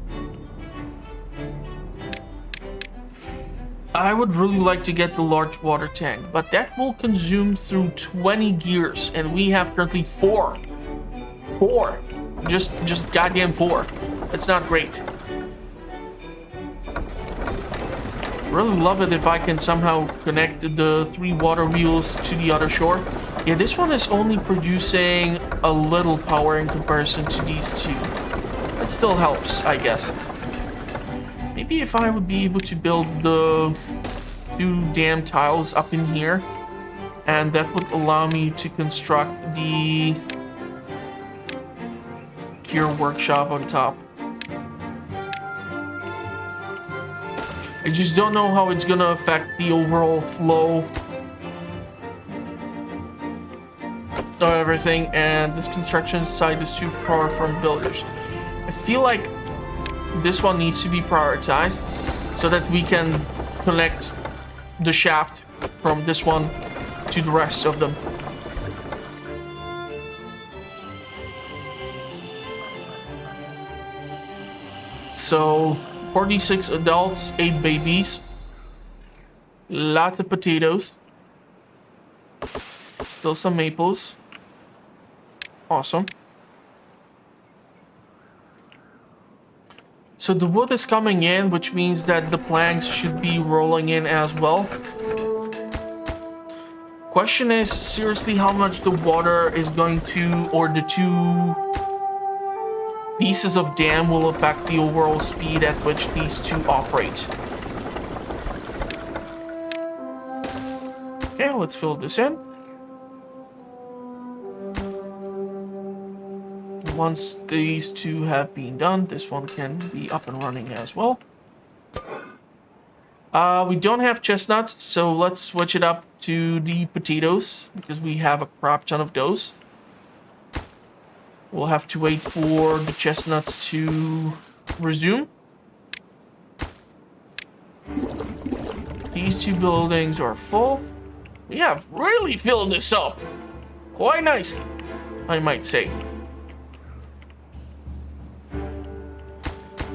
I would really like to get the large water tank, but that will consume through 20 gears, and we have currently 4. 4. Just goddamn 4. That's not great. Really love it if I can somehow connect the 3 water wheels to the other shore. Yeah, this one is only producing a little power in comparison to these 2. It still helps, I guess. Maybe if I would be able to build the 2 dam tiles up in here, and that would allow me to construct the cure workshop on top. I just don't know how it's gonna affect the overall flow of everything, and this construction site is too far from builders. I feel like this one needs to be prioritized so that we can connect the shaft from this one to the rest of them. So 46 adults, 8 babies, lots of potatoes, still some maples. Awesome. So the wood is coming in, which means that the planks should be rolling in as well. Question is, seriously, how much the water is going to, or the 2 pieces of dam will affect the overall speed at which these 2 operate. Okay, let's fill this in. Once these 2 have been done, this one can be up and running as well. We don't have chestnuts, so let's switch it up to the potatoes, because we have a crap ton of those. We'll have to wait for the chestnuts to resume. These 2 buildings are full. We have really filled this up quite nicely, I might say.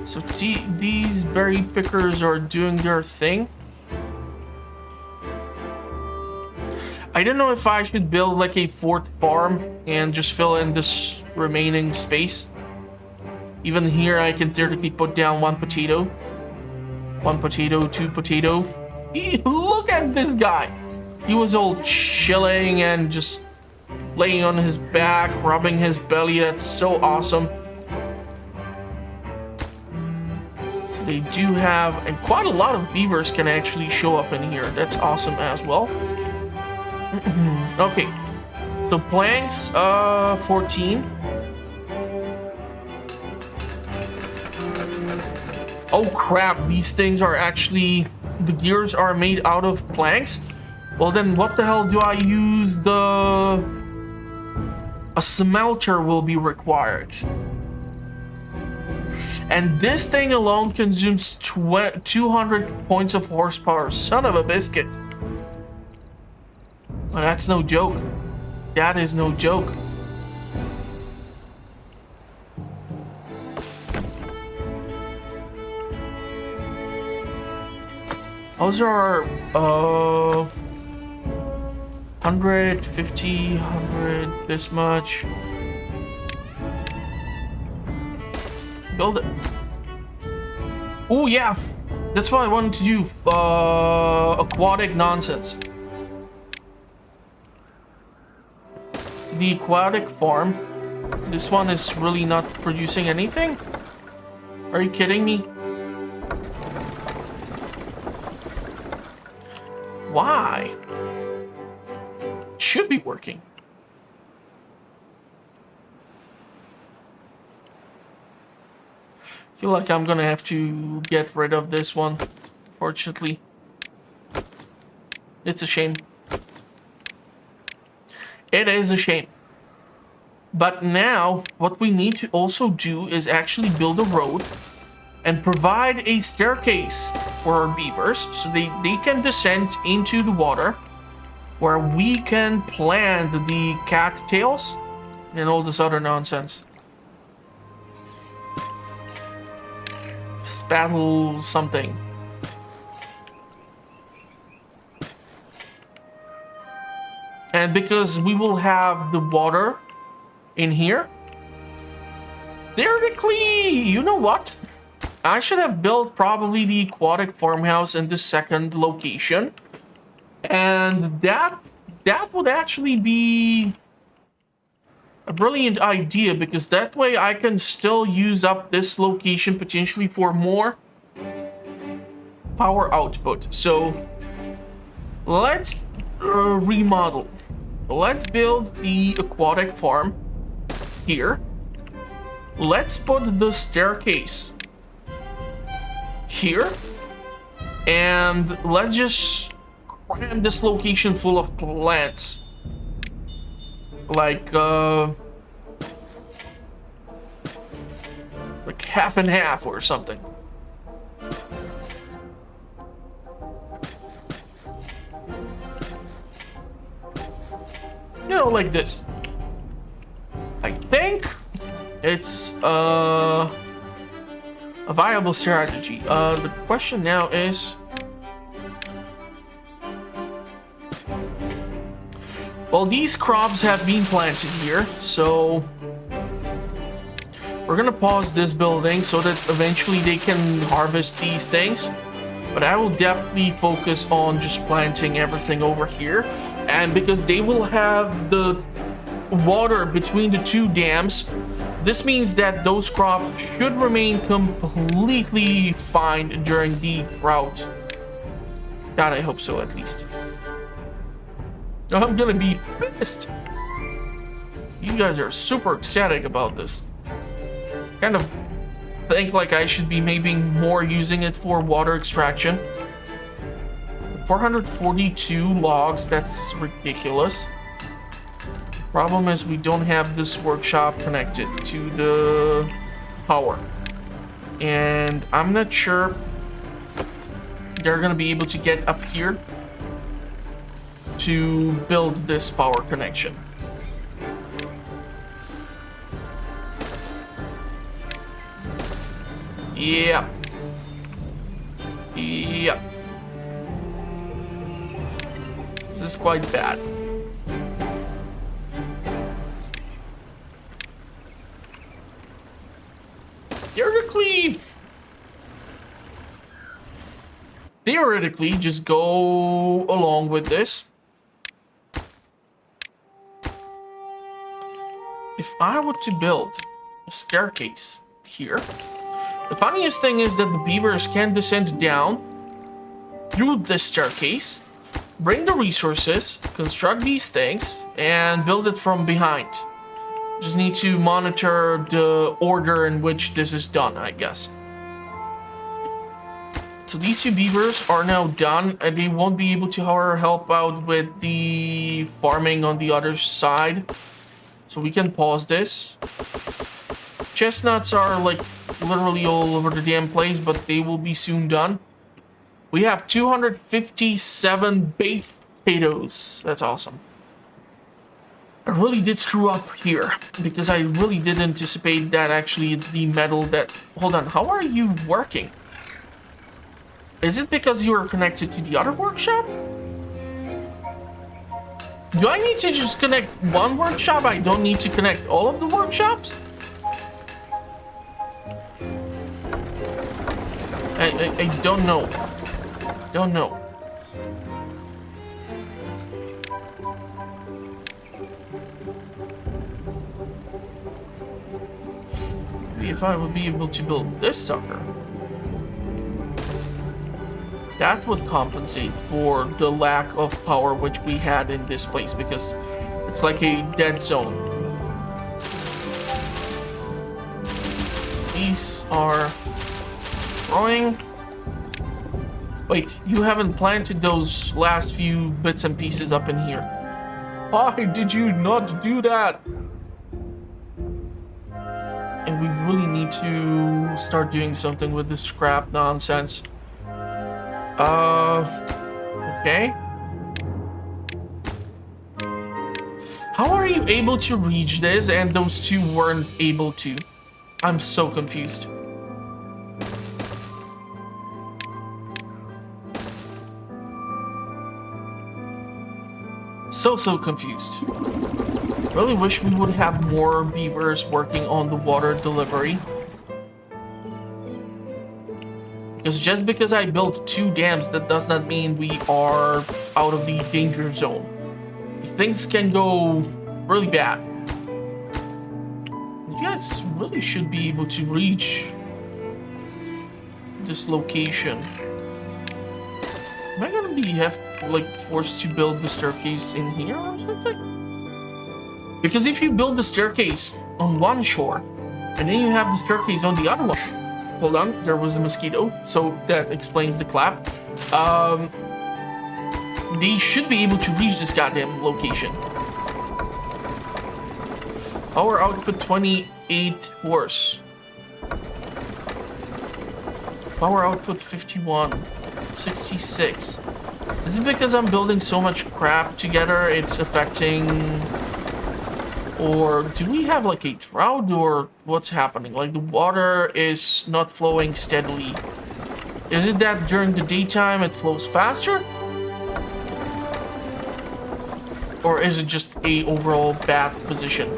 So these berry pickers are doing their thing. I don't know if I should build like a 4th farm and just fill in this remaining space. Even here I can theoretically put down 1 potato. 1 potato, 2 potato. Look at this guy. He was all chilling and just laying on his back, rubbing his belly. That's so awesome. So they do have, and quite a lot of beavers can actually show up in here. That's awesome as well. Okay. So planks, 14. Oh crap, these things are actually, the gears are made out of planks. Well then what the hell do I use? A smelter will be required. And this thing alone consumes 200 points of horsepower. Son of a biscuit. Well, that's no joke. That is no joke. Those are 150, 100, this much. Build it. Oh yeah, that's what I wanted to do. Aquatic nonsense. The aquatic farm. This one is really not producing anything. Are you kidding me? Why? It should be working. I feel like I'm gonna have to get rid of this one, fortunately. It's a shame. It is a shame. But now, what we need to also do is actually build a road and provide a staircase for our beavers so they can descend into the water where we can plant the cattails and all this other nonsense. Spattle something. And because we will have the water in here, theoretically, you know what? I should have built probably the aquatic farmhouse in the second location. And that would actually be a brilliant idea, because that way I can still use up this location potentially for more power output. So let's remodel. Let's build the aquatic farm here. Let's put the staircase here, and let's just cram this location full of plants, like half and half or something. You know, like this. I think it's a viable strategy. The question now is, well, these crops have been planted here, so we're gonna pause this building so that eventually they can harvest these things. But I will definitely focus on just planting everything over here. And because they will have the water between the two dams, this means that those crops should remain completely fine during the drought. God, I hope so, at least. I'm gonna be pissed. You guys are super ecstatic about this. Kind of think like I should be maybe more using it for water extraction. 442 logs, that's ridiculous. Problem is we don't have this workshop connected to the power. And I'm not sure they're gonna be able to get up here to build this power connection. Yeah. Yeah. This is quite bad. Theoretically, theoretically just go along with this. If I were to build a staircase here, the funniest thing is that the beavers can descend down through this staircase, bring the resources, construct these things, and build it from behind. Just need to monitor the order in which this is done, I guess. So these two beavers are now done, and they won't be able to, however, help out with the farming on the other side. So we can pause this. Chestnuts are like literally all over the damn place, but they will be soon done. We have 257 baked potatoes. That's awesome. I really did screw up here because I really did anticipate that actually it's the metal that... Hold on, how are you working? Is it because you are connected to the other workshop? Do I need to just connect one workshop? I don't need to connect all of the workshops? I don't know. Don't know. Maybe if I would be able to build this sucker, that would compensate for the lack of power which we had in this place, because it's like a dead zone. So these are growing. Wait, you haven't planted those last few bits and pieces up in here. Why did you not do that? And we really need to start doing something with this scrap nonsense. Okay. How are you able to reach this and those two weren't able to? I'm so confused. So confused. Really wish we would have more beavers working on the water delivery. Because just because I built 2 dams, that does not mean we are out of the danger zone. Things can go really bad. You guys really should be able to reach this location. Am I gonna be forced to build the staircase in here or something? Because if you build the staircase on one shore and then you have the staircase on the other one. Hold on, there was a mosquito, so that explains the clap. They should be able to reach this goddamn location. Power output 28 horse. Power output 51. 66. Is it because I'm building so much crap together it's affecting... Or do we have like a drought or what's happening? Like the water is not flowing steadily. Is it that during the daytime it flows faster? Or is it just a overall bad position?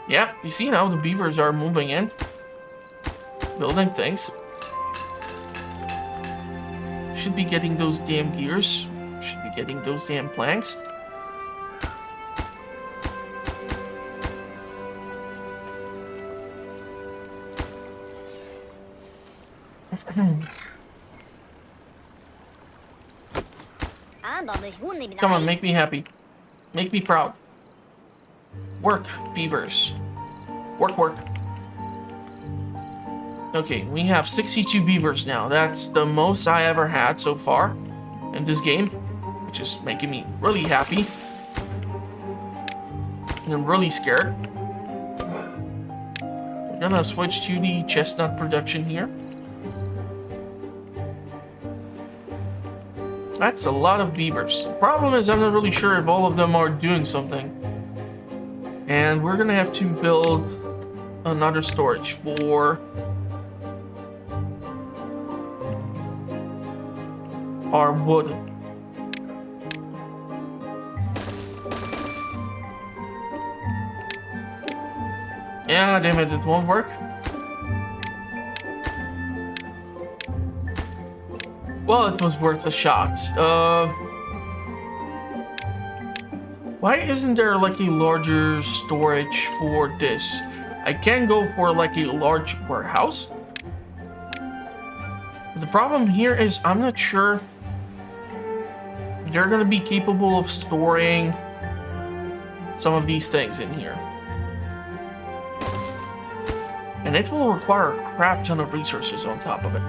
Yeah, you see now the beavers are moving in. Building things. Should be getting those damn gears. Should be getting those damn planks. Come on, make me happy. Make me proud. Work, beavers. Work, work. Okay, we have 62 beavers now. That's the most I ever had so far in this game, which is making me really happy. And I'm really scared. We're gonna switch to the chestnut production here. That's a lot of beavers. The problem is I'm not really sure if all of them are doing something. And we're gonna have to build another storage for our wood. Yeah, damn it, it won't work. Well, it was worth a shot. Why isn't there like a larger storage for this? I can go for like a large warehouse. The problem here is I'm not sure they're gonna be capable of storing some of these things in here. And it will require a crap ton of resources on top of it.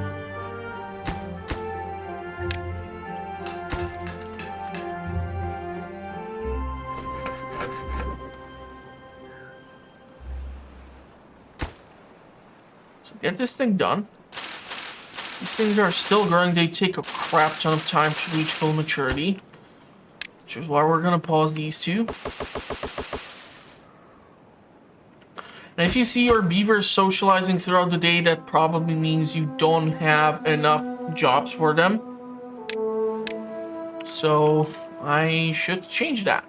So get this thing done. These things are still growing. They take a crap ton of time to reach full maturity. Which is why we're gonna pause these two. And if you see your beavers socializing throughout the day, that probably means you don't have enough jobs for them. So I should change that.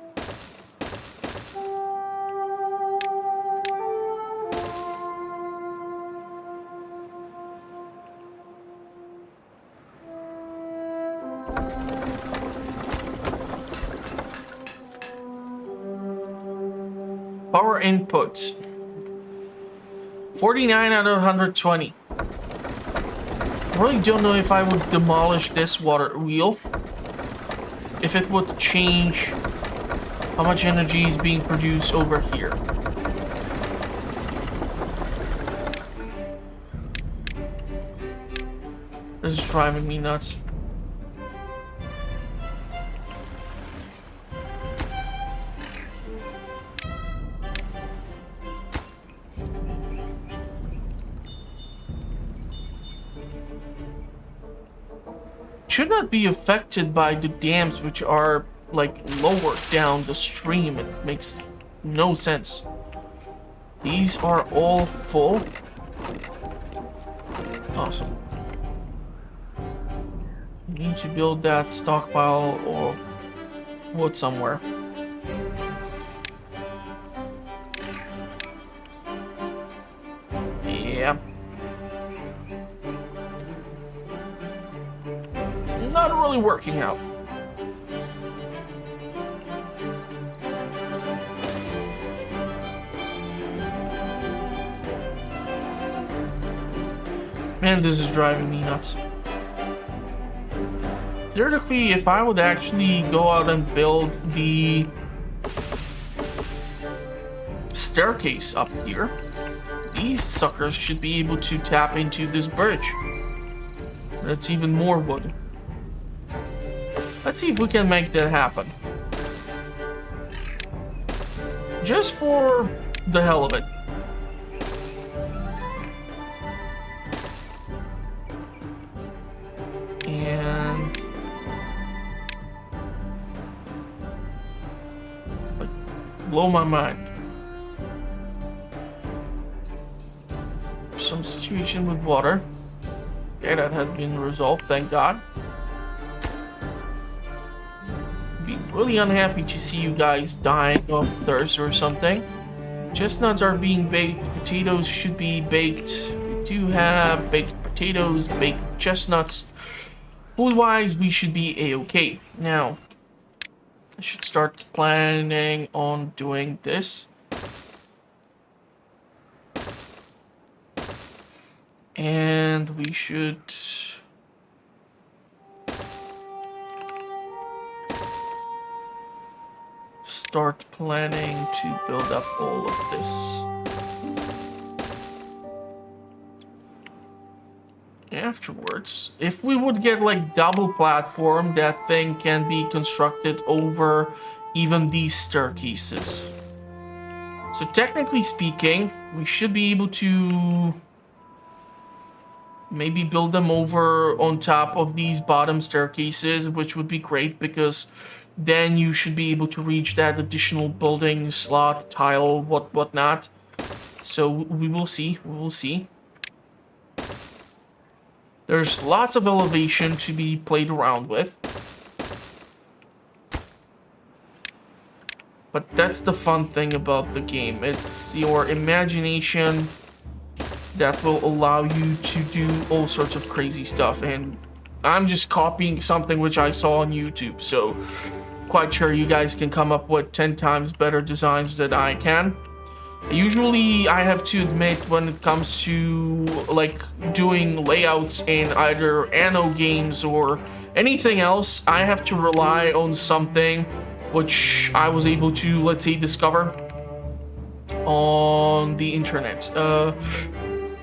Power input. 49 out of 120. I really don't know if I would demolish this water wheel. If it would change how much energy is being produced over here. This is driving me nuts. Should not be affected by the dams which are like lower down the stream. It makes no sense. These are all full. Awesome. Need to build that stockpile of wood somewhere. Yeah. Not really working out. Man, this is driving me nuts. Theoretically, if I would actually go out and build the staircase up here, these suckers should be able to tap into this bridge. That's even more wood. Let's see if we can make that happen. Just for the hell of it. And like, blow my mind. Some situation with water. Okay, that has been resolved, thank God. Be really unhappy to see you guys dying of thirst or something. Chestnuts are being baked. Potatoes should be baked. We do have baked potatoes, baked chestnuts. Food-wise, we should be a-okay. Now, I should start planning on doing this. And we should start planning to build up all of this. Afterwards, if we would get like double platform, that thing can be constructed over even these staircases. So technically speaking, we should be able to maybe build them over on top of these bottom staircases, which would be great because then you should be able to reach that additional building slot, tile, whatnot. So we will see. We will see. There's lots of elevation to be played around with. But that's the fun thing about the game. It's your imagination that will allow you to do all sorts of crazy stuff. And I'm just copying something which I saw on YouTube, so quite sure you guys can come up with 10 times better designs than I can. Usually, I have to admit, when it comes to like doing layouts in either Anno games or anything else, I have to rely on something which I was able to, let's say, discover on the internet.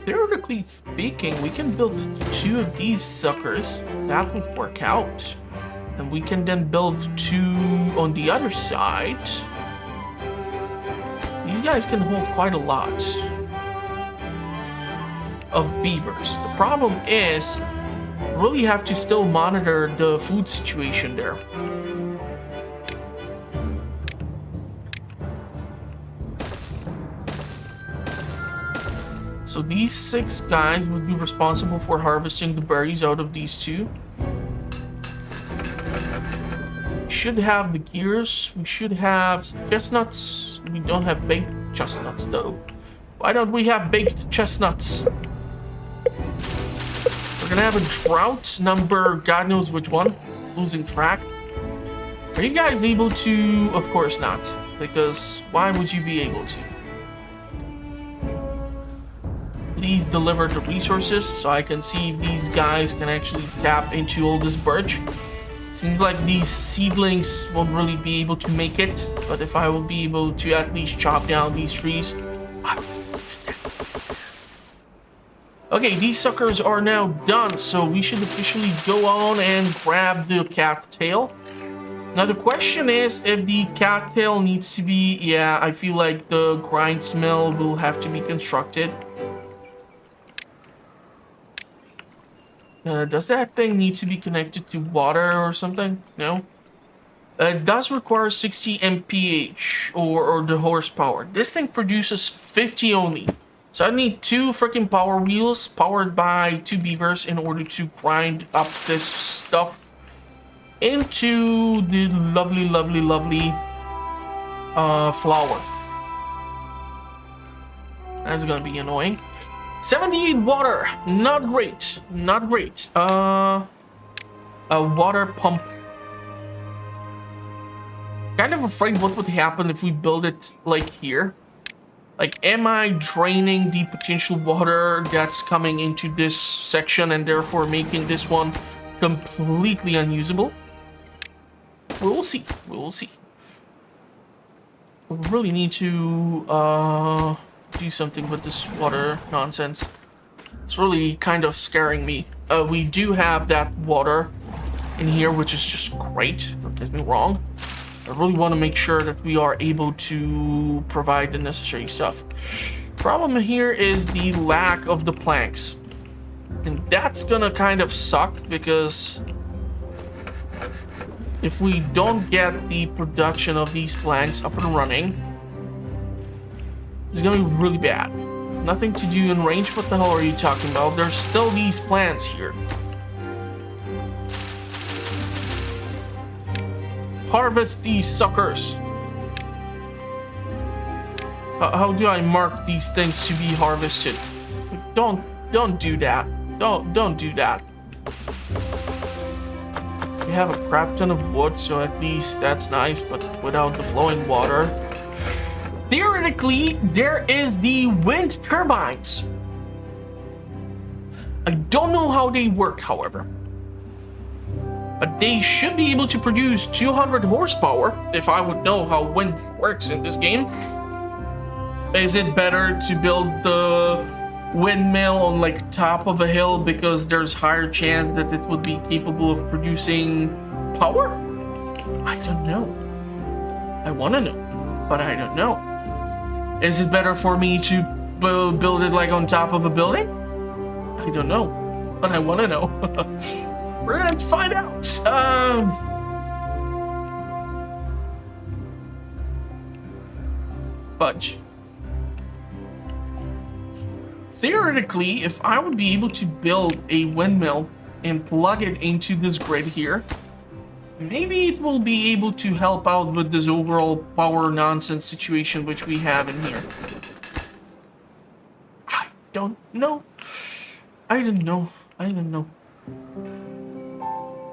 Theoretically speaking, we can build 2 of these suckers. That would work out. And we can then build 2 on the other side. These guys can hold quite a lot of beavers. The problem is, really have to still monitor the food situation there. So these 6 guys would be responsible for harvesting the berries out of these 2. We should have the gears. We should have chestnuts. We don't have baked chestnuts though. Why don't we have baked chestnuts? We're gonna have a drought number, God knows which one. Losing track. Are you guys able to? Of course not. Because why would you be able to? Please deliver the resources so I can see if these guys can actually tap into all this birch. Seems like these seedlings won't really be able to make it, but if I will be able to at least chop down these trees, I will fix them. Okay, these suckers are now done, so we should officially go on and grab the cattail. Now the question is if the cattail needs to be, yeah, I feel like the grinds mill will have to be constructed. Does that thing need to be connected to water or something? No? It does require 60 mph or the horsepower. This thing produces 50 only. So I need 2 freaking power wheels powered by 2 beavers in order to grind up this stuff into the lovely, lovely, lovely flour. That's gonna be annoying. 78 water, not great, not great. A water pump. Kind of afraid what would happen if we build it like here. Like, am I draining the potential water that's coming into this section and therefore making this one completely unusable? We will see, we will see. We really need to, do something with this water nonsense. It's really kind of scaring me. We do have that water in here, which is just great. Don't get me wrong. I really want to make sure that we are able to provide the necessary stuff. Problem here is the lack of the planks. And that's gonna kind of suck because if we don't get the production of these planks up and running, it's gonna be really bad. Nothing to do in range. What the hell are you talking about? There's still these plants here. Harvest these suckers. How do I mark these things to be harvested? Don't do that. Don't do that. We have a crap ton of wood, so at least that's nice, but without the flowing water. Theoretically, there is the wind turbines. I don't know how they work, however. But they should be able to produce 200 horsepower, if I would know how wind works in this game. Is it better to build the windmill on like top of a hill because there's higher chance that it would be capable of producing power? I don't know. I want to know, but I don't know. Is it better for me to build it like on top of a building? I don't know, but I want to know. We're gonna find out. Fudge. Theoretically, if I would be able to build a windmill and plug it into this grid here, Maybe it will be able to help out with this overall power nonsense situation which we have in here. I don't know. I don't know. I don't know.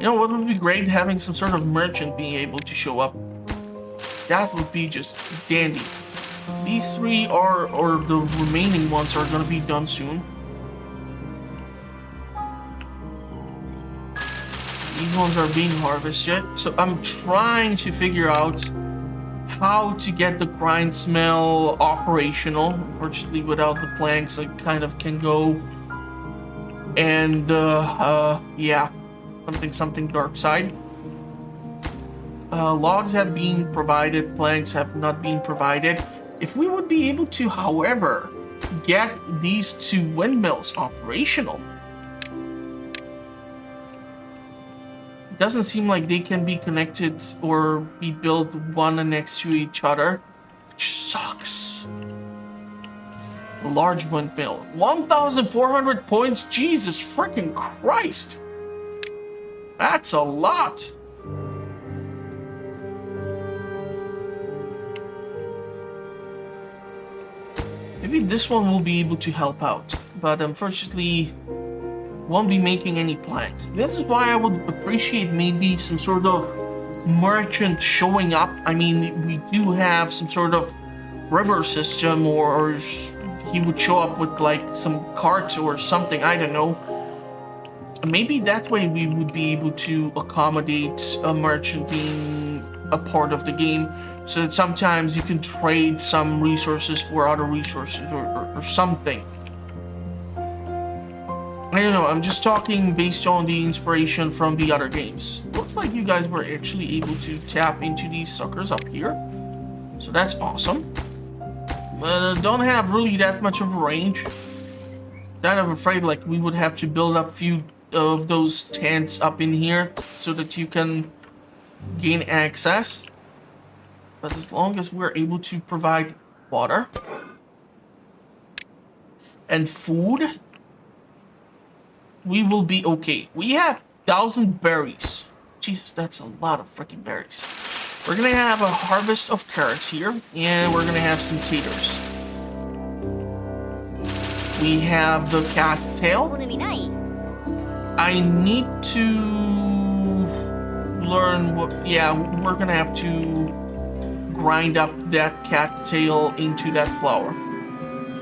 You know what would be great? Having some sort of merchant being able to show up. That would be just dandy. These three are, or the remaining ones are gonna be done soon. These ones are being harvested. So I'm trying to figure out how to get the grind mill operational. Unfortunately, without the planks, I kind of can go. And, yeah. Something dark side. Logs have been provided, planks have not been provided. If we would be able to, however, get these two windmills operational, it doesn't seem like they can be connected or be built one next to each other, which sucks. A large windmill, 1,400 points. Jesus freaking Christ, that's a lot. Maybe this one will be able to help out, but unfortunately won't be making any planks. This is why I would appreciate maybe some sort of merchant showing up. I mean, we do have some sort of river system, or he would show up with like some cart or something, I don't know. Maybe that way we would be able to accommodate a merchant being a part of the game, so that sometimes you can trade some resources for other resources or something. I don't know, I'm just talking based on the inspiration from the other games. Looks like you guys were actually able to tap into these suckers up here. So that's awesome. But don't have really that much of a range. Kind of afraid like we would have to build up a few of those tents up in here so that you can gain access. But as long as we're able to provide water and food, we will be okay. We have 1,000 berries. Jesus, that's a lot of freaking berries. We're gonna have a harvest of carrots here, and we're gonna have some taters. We have the cattail. I need to learn what... Yeah, we're gonna have to grind up that cattail into that flour.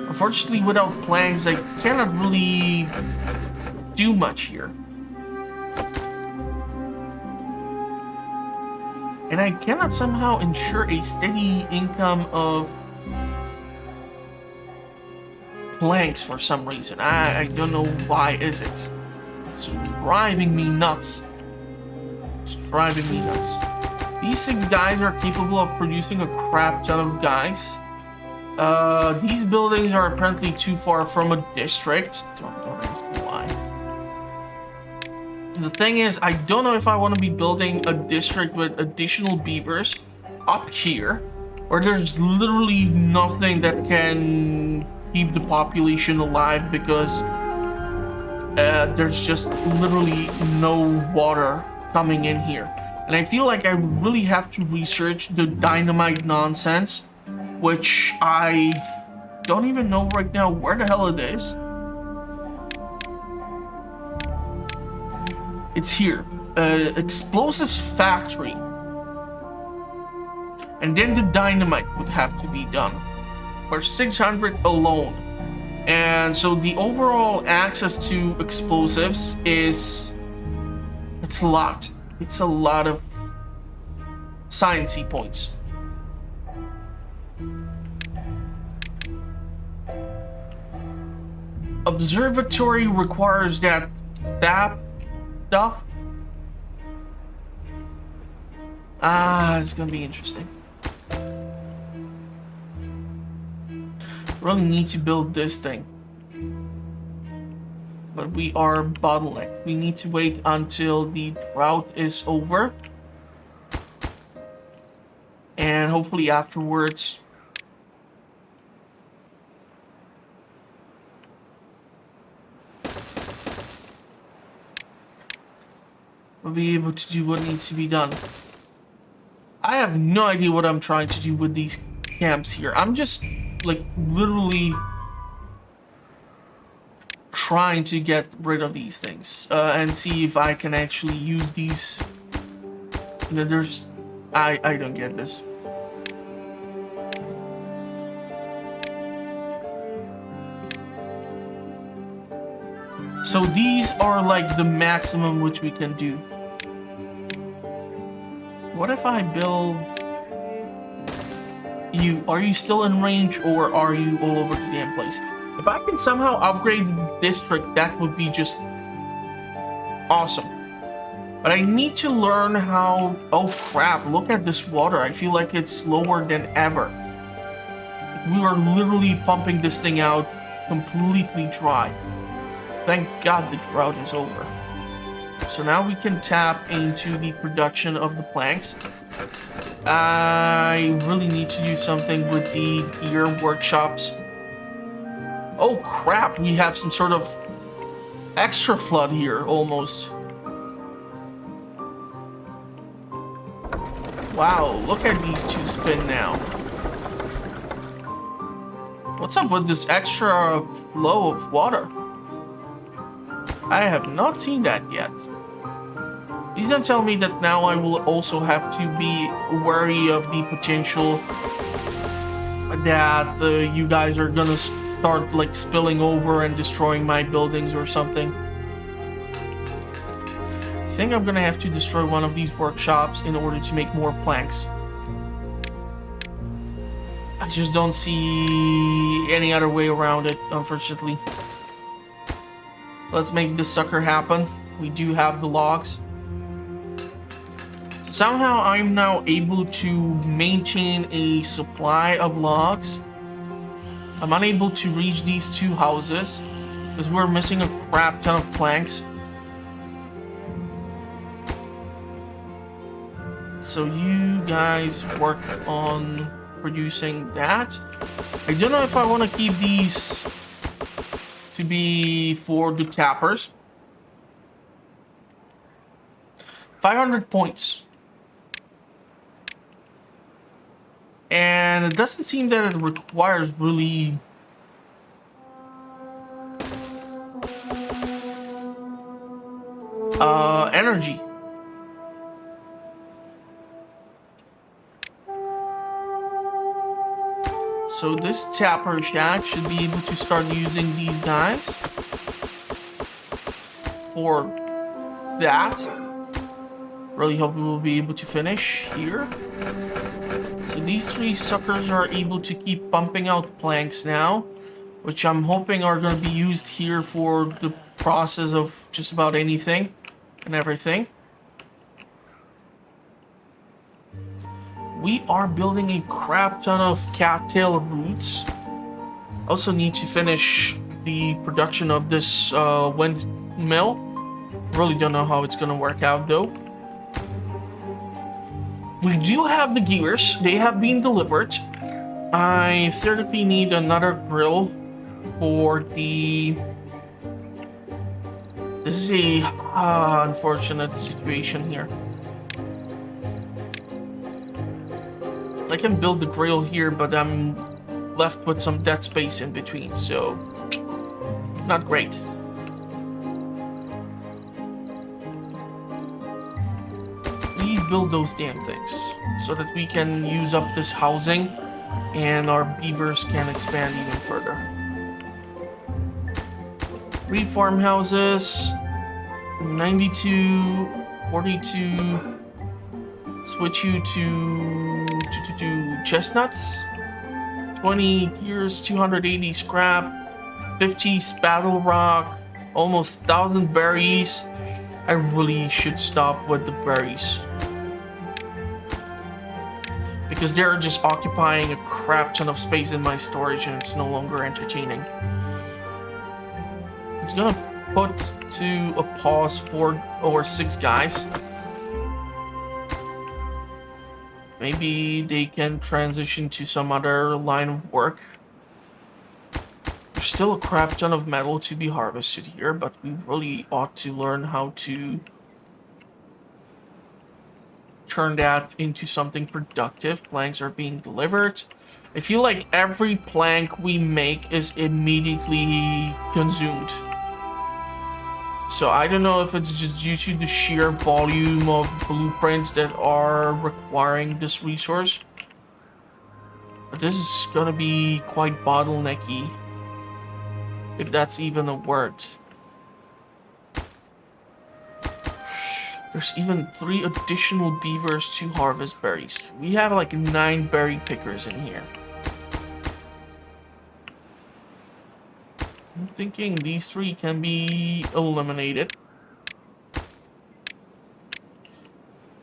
Unfortunately, without planks, I cannot really do much here. And I cannot somehow ensure a steady income of planks for some reason. I don't know why is it. It's driving me nuts. It's driving me nuts. These 6 guys are capable of producing a crap ton of guys. These buildings are apparently too far from a district. Don't ask me why. The thing is, I don't know if I want to be building a district with additional beavers up here, or there's literally nothing that can keep the population alive because there's just literally no water coming in here. And I feel like I really have to research the dynamite nonsense, which I don't even know right now where the hell it is. It's here. Explosives factory. And then the dynamite would have to be done. For 600 alone. And so the overall access to explosives is... It's a lot. It's a lot of sciencey points. Observatory requires that stuff. It's gonna be interesting. Really need to build this thing. But we are bottlenecked. We need to wait until the drought is over. And hopefully afterwards... will be able to do what needs to be done. I have no idea what I'm trying to do with these camps here. I'm just, like, literally trying to get rid of these things and see if I can actually use these. You know, I don't get this. So these are like the maximum which we can do. What if I build you? Are you still in range or are you all over the damn place? If I can somehow upgrade the district, that would be just awesome. But I need to learn how... Oh crap, look at this water. I feel like it's lower than ever. We are literally pumping this thing out completely dry. Thank God the drought is over. So now we can tap into the production of the planks. I really need to do something with the gear workshops. Oh crap, we have some sort of extra flood here, almost. Wow, look at these two spin now. What's up with this extra flow of water? I have not seen that yet. Please don't tell me that now I will also have to be wary of the potential that you guys are gonna start like spilling over and destroying my buildings or something. I think I'm gonna have to destroy one of these workshops in order to make more planks. I just don't see any other way around it, unfortunately. So let's make this sucker happen. We do have the logs. Somehow I'm now able to maintain a supply of logs. I'm unable to reach these two houses because we're missing a crap ton of planks. So you guys work on producing that. I don't know if I want to keep these to be for the tappers. 500 points. And it doesn't seem that it requires really energy. So this tapper shack should be able to start using these guys for that. Really hope we will be able to finish here. So these three suckers are able to keep pumping out planks now, which I'm hoping are going to be used here for the process of just about anything and everything. We are building a crap ton of cattail roots. Also need to finish the production of this windmill. Really don't know how it's going to work out though. We do have the gears. They have been delivered. I theoretically need another grill for the... This is a unfortunate situation here. I can build the grill here, but I'm left with some dead space in between, so not great. Please build those damn things so that we can use up this housing and our beavers can expand even further. 3 farmhouses, 92, 42. Switch you to chestnuts. 20 gears, 280 scrap, 50 spattle rock, almost 1,000 berries. I really should stop with the berries, because they're just occupying a crap ton of space in my storage and it's no longer entertaining. It's gonna put to a pause 4 or 6 guys. Maybe they can transition to some other line of work. There's still a crap ton of metal to be harvested here, but we really ought to learn how to turn that into something productive. Planks are being delivered. I feel like every plank we make is immediately consumed. So I don't know if it's just due to the sheer volume of blueprints that are requiring this resource. But this is gonna be quite bottlenecky, if that's even a word. There's even 3 additional beavers to harvest berries. We have like 9 berry pickers in here. I'm thinking these 3 can be eliminated.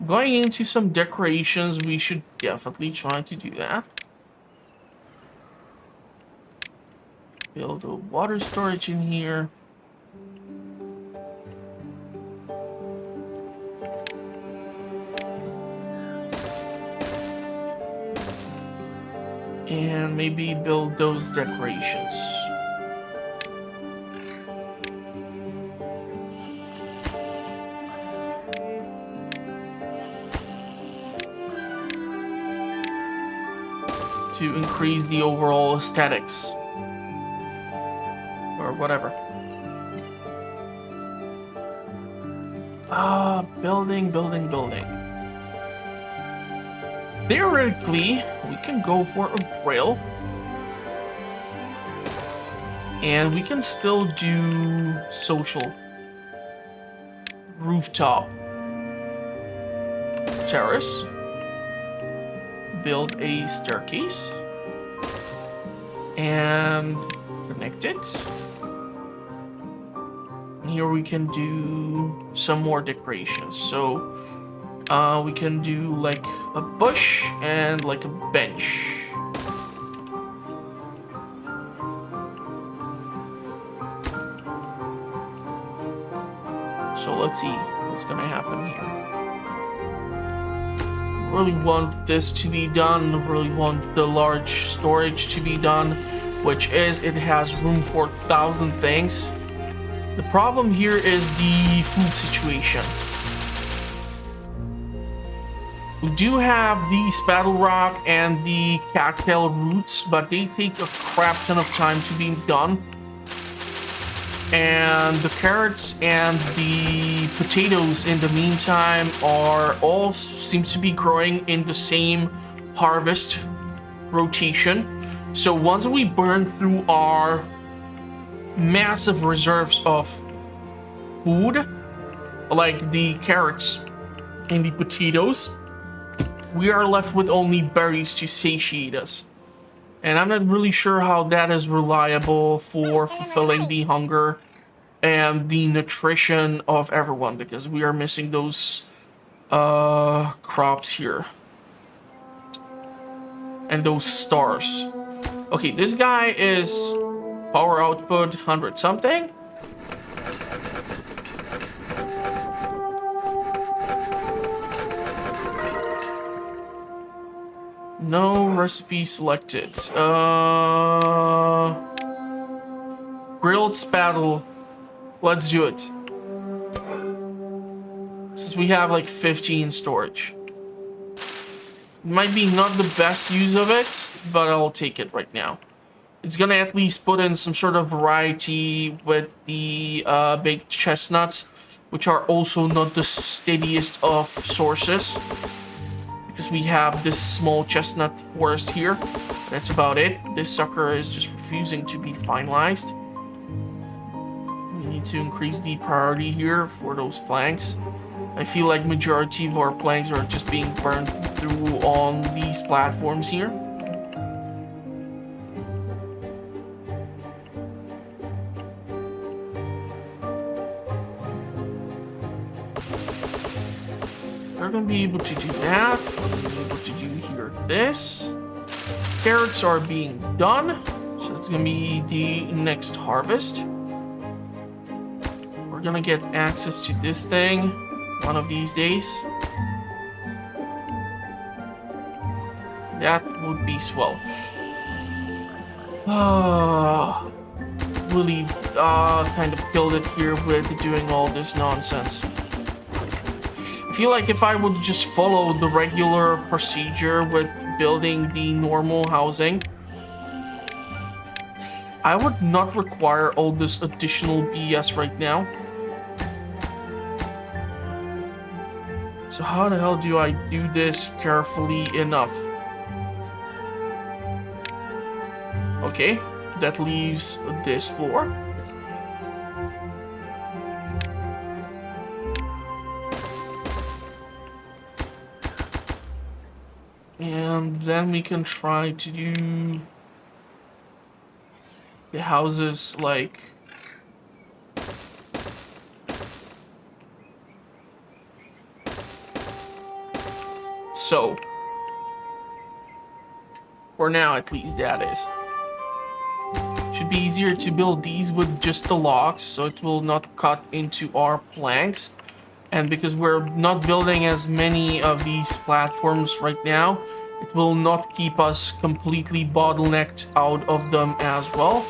Going into some decorations, we should definitely try to do that. Build a water storage in here. And maybe build those decorations. To increase the overall aesthetics. Or whatever. Building. Theoretically, we can go for a grill. And we can still do social. Rooftop. Terrace. Build a staircase. And connect it. And here we can do some more decorations. So we can do like a bush and like a bench. So let's see what's gonna happen here. Really want this to be done, really want the large storage to be done, which is it has room for 1,000 things. The problem here is the food situation. We do have the spattle rock and the cattail roots, but they take a crap ton of time to be done. And the carrots and the potatoes in the meantime are all seems to be growing in the same harvest rotation. So once we burn through our massive reserves of food, like the carrots and the potatoes, we are left with only berries to satiate us. And I'm not really sure how that is reliable for fulfilling the hunger and the nutrition of everyone, because we are missing those crops here. And those stars. Okay, this guy is power output 100 something. No recipe selected. Grilled spattle. Let's do it. Since we have like 50 in storage. Might be not the best use of it, but I'll take it right now. It's gonna at least put in some sort of variety with the baked chestnuts, which are also not the steadiest of sources. Because we have this small chestnut forest here. That's about it. This sucker is just refusing to be finalized. We need to increase the priority here for those planks. I feel like majority of our planks are just being burned through on these platforms here. We're gonna be able to do that. We're gonna be able to do here this. Carrots are being done. So it's gonna be the next harvest. We're gonna get access to this thing one of these days. That would be swell. Really kind of killed it here with doing all this nonsense. I feel like if I would just follow the regular procedure with building the normal housing, I would not require all this additional BS right now. So how the hell do I do this carefully enough? Okay, that leaves this floor. And then we can try to do the houses like so. For now, at least, that is. Should be easier to build these with just the logs, so it will not cut into our planks. And because we're not building as many of these platforms right now, it will not keep us completely bottlenecked out of them as well.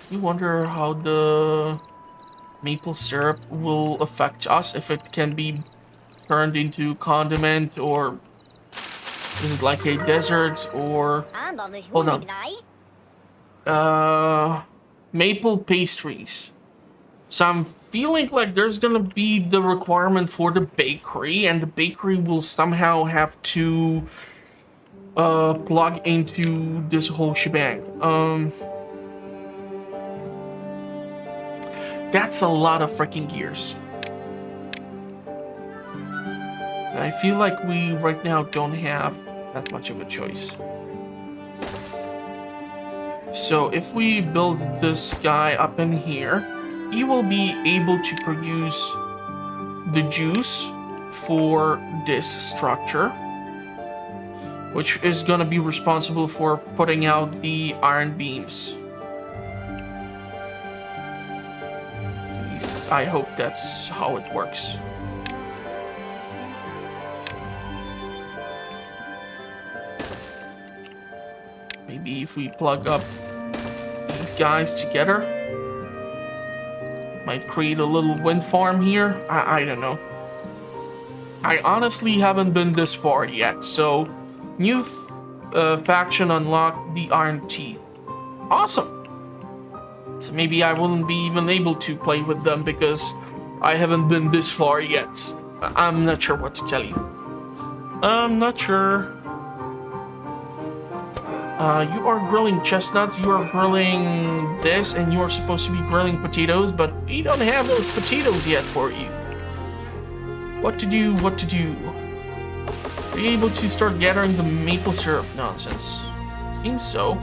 You wonder how the maple syrup will affect us, if it can be turned into condiment, or is it like a desert, or hold on, maple pastries. So I'm feeling like there's gonna be the requirement for the bakery, and the bakery will somehow have to plug into this whole shebang. That's a lot of freaking gears. And I feel like we right now don't have that much of a choice. So if we build this guy up in here, he will be able to produce the juice for this structure, which is going to be responsible for putting out the iron beams. At least I hope that's how it works. Maybe if we plug up these guys together, might create a little wind farm here. I don't know. I honestly haven't been this far yet. So, new faction unlocked the Iron Teeth. Awesome. So maybe I wouldn't be even able to play with them because I haven't been this far yet. I'm not sure what to tell you. I'm not sure. You are grilling chestnuts, you are grilling this, and you are supposed to be grilling potatoes, but we don't have those potatoes yet for you. What to do, what to do? Are you able to start gathering the maple syrup nonsense? Seems so.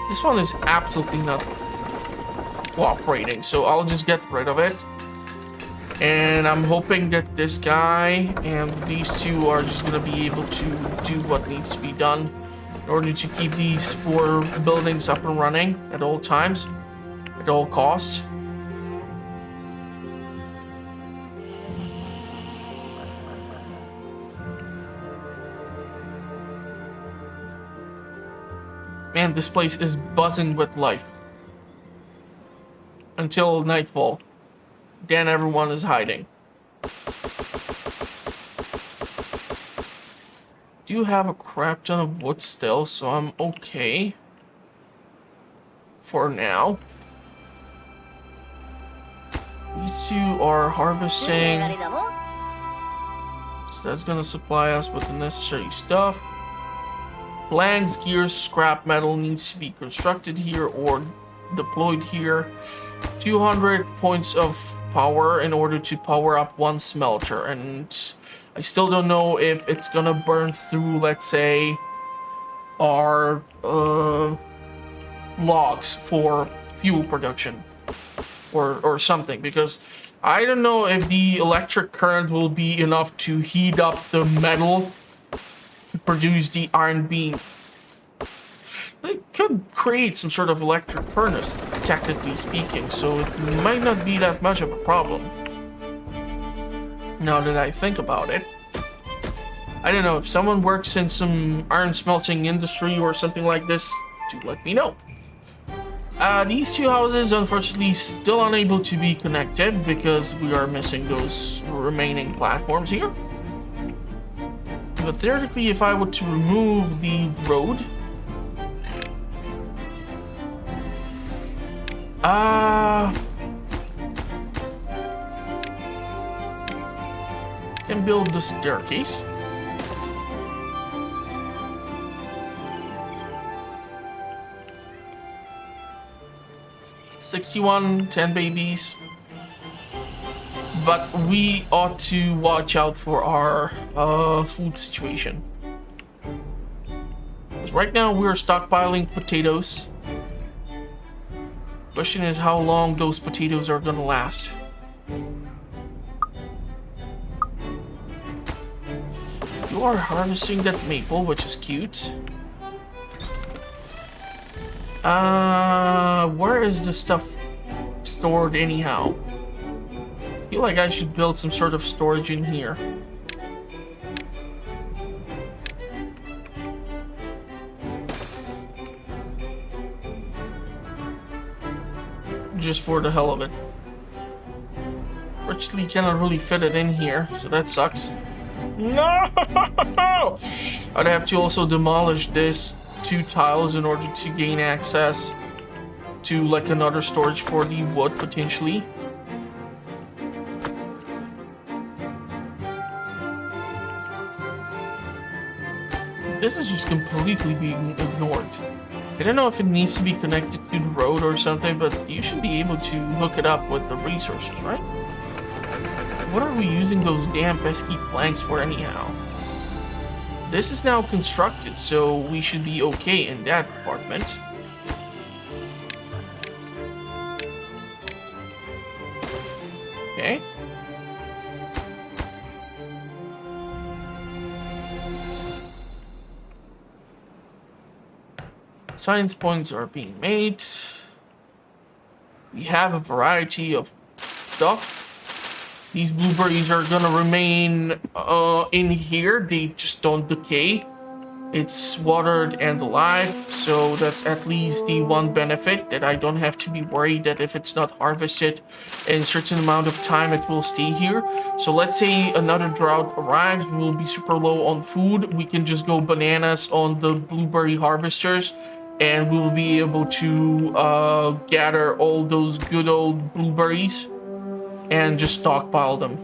This one is absolutely not cooperating, so I'll just get rid of it. And I'm hoping that this guy and these two are just gonna be able to do what needs to be done in order to keep these 4 buildings up and running at all times, at all costs. Man, this place is buzzing with life. Until nightfall. Then everyone is hiding. Do have a crap ton of wood still, so I'm okay. For now. These two are harvesting. So that's gonna supply us with the necessary stuff. Planks, gears, scrap metal needs to be constructed here or deployed here. 200 points of power in order to power up 1 smelter, and I still don't know if it's gonna burn through, let's say, our logs for fuel production or something, because I don't know if the electric current will be enough to heat up the metal to produce the iron beams. It could create some sort of electric furnace, technically speaking, so it might not be that much of a problem. Now that I think about it. I don't know, if someone works in some iron smelting industry or something like this, do let me know. These two houses, unfortunately, still unable to be connected because we are missing those remaining platforms here. But theoretically, if I were to remove the road, can build the staircase. $61, 10 babies. But we ought to watch out for our food situation. Because right now we're stockpiling potatoes. Question is how long those potatoes are gonna last. You are harvesting that maple, which is cute. Where is the stuff stored anyhow? I feel like I should build some sort of storage in here. Just for the hell of it. Fortunately, cannot really fit it in here, so that sucks. No! I'd have to also demolish this 2 tiles in order to gain access to like another storage for the wood potentially. This is just completely being ignored. I don't know if it needs to be connected to the road or something, but you should be able to hook it up with the resources, right? What are we using those damn pesky planks for anyhow? This is now constructed, so we should be okay in that department. Okay. Science points are being made. We have a variety of stuff. These blueberries are gonna remain in here. They just don't decay. It's watered and alive, so that's at least the one benefit, that I don't have to be worried that if it's not harvested in a certain amount of time, it will stay here. So let's say another drought arrives, we will be super low on food. We can just go bananas on the blueberry harvesters, and we will be able to gather all those good old blueberries and just stockpile them.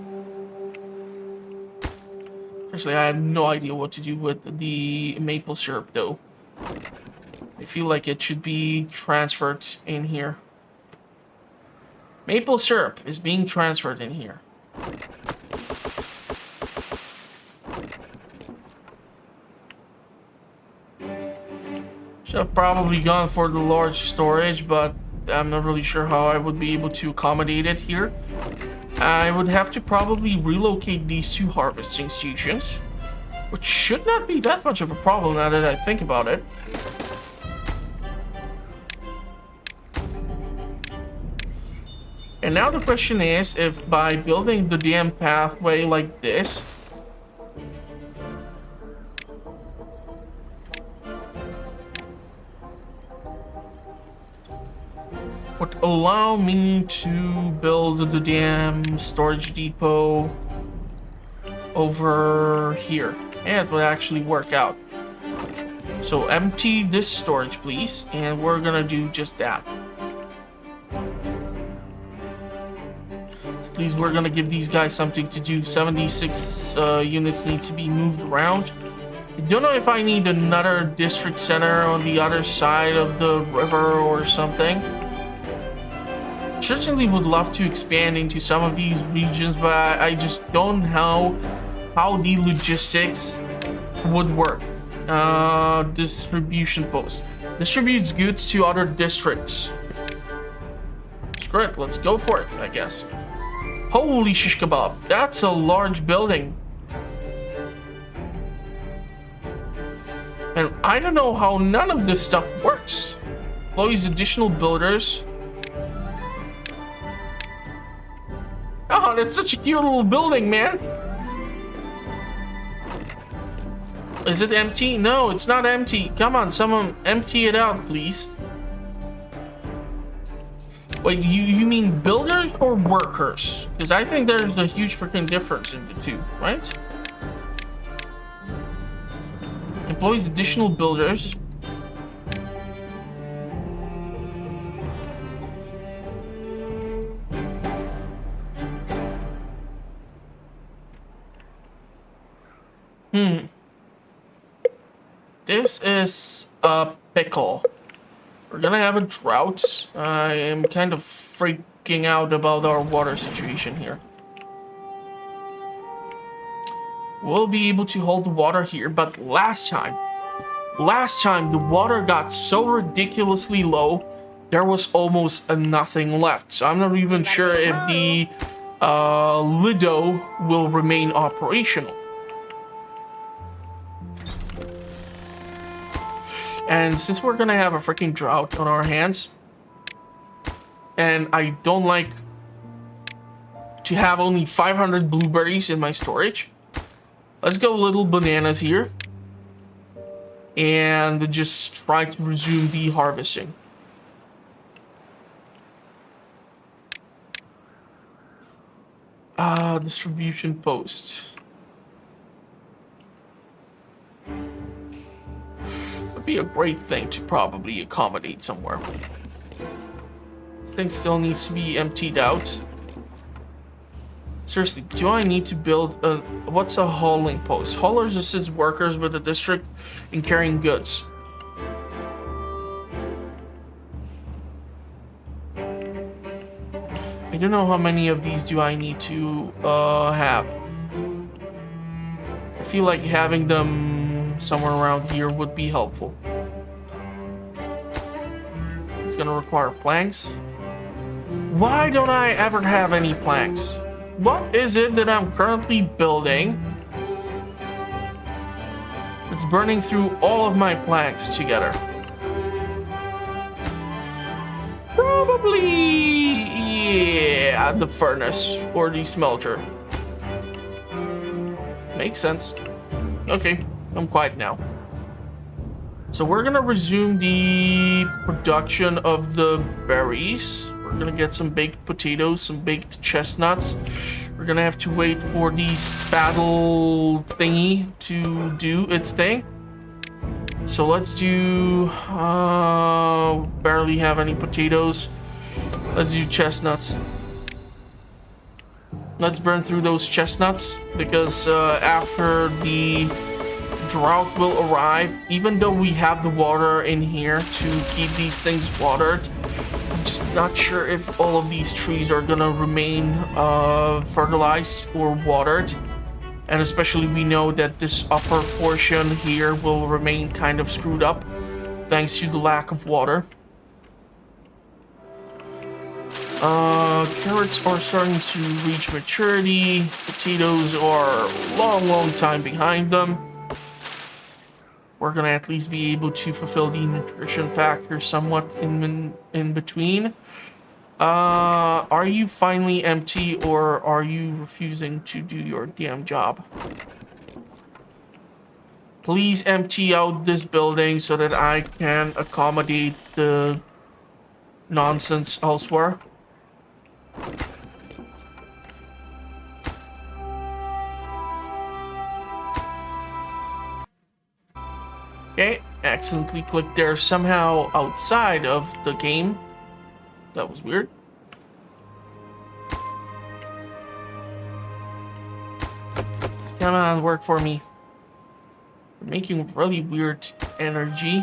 Personally, I have no idea what to do with the maple syrup though. I feel like it should be transferred in here. Maple syrup is being transferred in here. Should have probably gone for the large storage, but I'm not really sure how I would be able to accommodate it here. I would have to probably relocate these 2 harvesting stations, which should not be that much of a problem now that I think about it. And now the question is, if by building the damn pathway like this, would allow me to build the damn storage depot over here. And it would actually work out. So empty this storage, please. And we're gonna do just that. At least we're gonna give these guys something to do. 76 units need to be moved around. I don't know if I need another district center on the other side of the river or something. Certainly would love to expand into some of these regions, but I just don't know how the logistics would work. Distribution post distributes goods to other districts. Screw it, let's go for it, I guess. Holy shish kebab, that's a large building. And I don't know how none of this stuff works. Employs additional builders. Oh, that's such a cute little building, man. Is it empty? No, it's not empty. Come on, someone empty it out, please. Wait, you mean builders or workers? Because I think there's a huge freaking difference in the two, right? Employs additional builders. This is a pickle. We're gonna have a drought. I am kind of freaking out about our water situation here. We'll be able to hold the water here, but last time the water got so ridiculously low, there was almost nothing left. So I'm not even sure if the Lido will remain operational. And since we're gonna have a freaking drought on our hands, and I don't like to have only 500 blueberries in my storage, let's go little bananas here and just try to resume bee harvesting. Distribution post. Be a great thing to probably accommodate somewhere. This thing still needs to be emptied out. Seriously, do I need to build a... What's a hauling post? Haulers assist workers with the district in carrying goods. I don't know how many of these do I need to have. I feel like having them somewhere around here would be helpful. It's gonna require planks. Why don't I ever have any planks? What is it that I'm currently building? It's burning through all of my planks together. Probably, yeah, the furnace or the smelter. Makes sense. Okay. I'm quiet now. So we're gonna resume the production of the berries. We're gonna get some baked potatoes, some baked chestnuts. We're gonna have to wait for the spattle thingy to do its thing. So let's do... barely have any potatoes. Let's do chestnuts. Let's burn through those chestnuts because after the drought will arrive, even though we have the water in here to keep these things watered, I'm just not sure if all of these trees are gonna remain fertilized or watered. And especially we know that this upper portion here will remain kind of screwed up thanks to the lack of water. Carrots are starting to reach maturity. Potatoes are a long time behind them. We're gonna at least be able to fulfill the nutrition factor somewhat in between. Are you finally empty, or are you refusing to do your damn job? Please empty out this building so that I can accommodate the nonsense elsewhere. Okay, accidentally clicked there somehow outside of the game. That was weird. Come on, work for me. You're making really weird energy.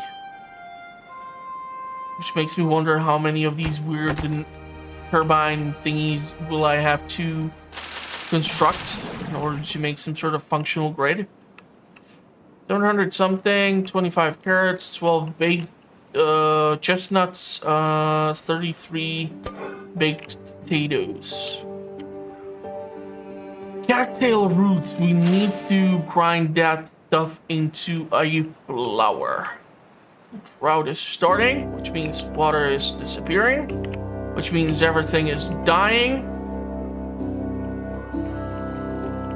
Which makes me wonder how many of these weird turbine thingies will I have to construct in order to make some sort of functional grid. 700 something, 25 carrots, 12 baked chestnuts, 33 baked potatoes. Cattail roots, we need to grind that stuff into a flour. Drought is starting, which means water is disappearing, which means everything is dying,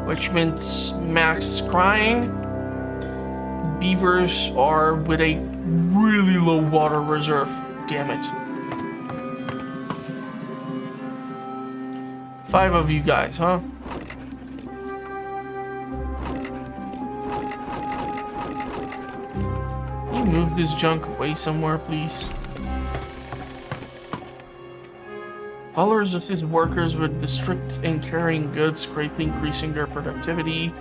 which means Max is crying. Beavers are with a really low water reserve. Damn it. 5 of you guys, huh? Can you move this junk away somewhere, please? Haulers assist workers with district in carrying goods, greatly increasing their productivity.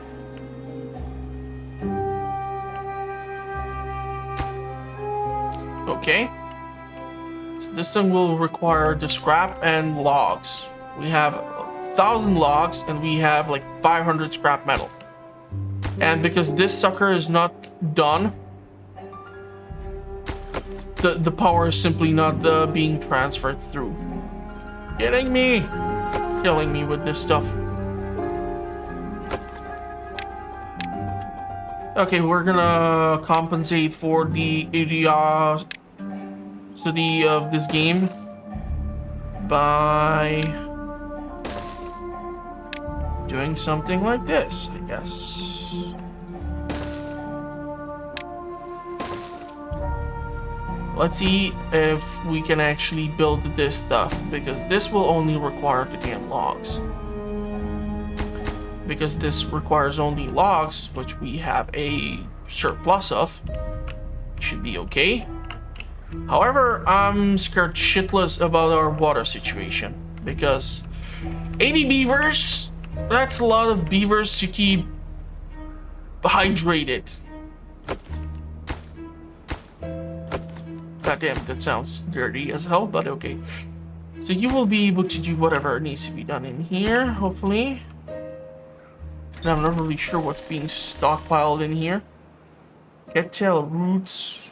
Okay. So this thing will require the scrap and logs. We have 1,000 logs and we have like 500 scrap metal. And because this sucker is not done, the power is simply not being transferred through. Kidding me? Killing me with this stuff. Okay, we're gonna compensate for the idiocy of this game by doing something like this, I guess. Let's see if we can actually build this stuff, because this will only require the damn logs. Because this requires only logs, which we have a surplus of, should be okay. However, I'm scared shitless about our water situation, because 80 beavers, that's a lot of beavers to keep hydrated. God damn, that sounds dirty as hell, but okay. So you will be able to do whatever needs to be done in here, hopefully. And I'm not really sure what's being stockpiled in here. Cattail roots.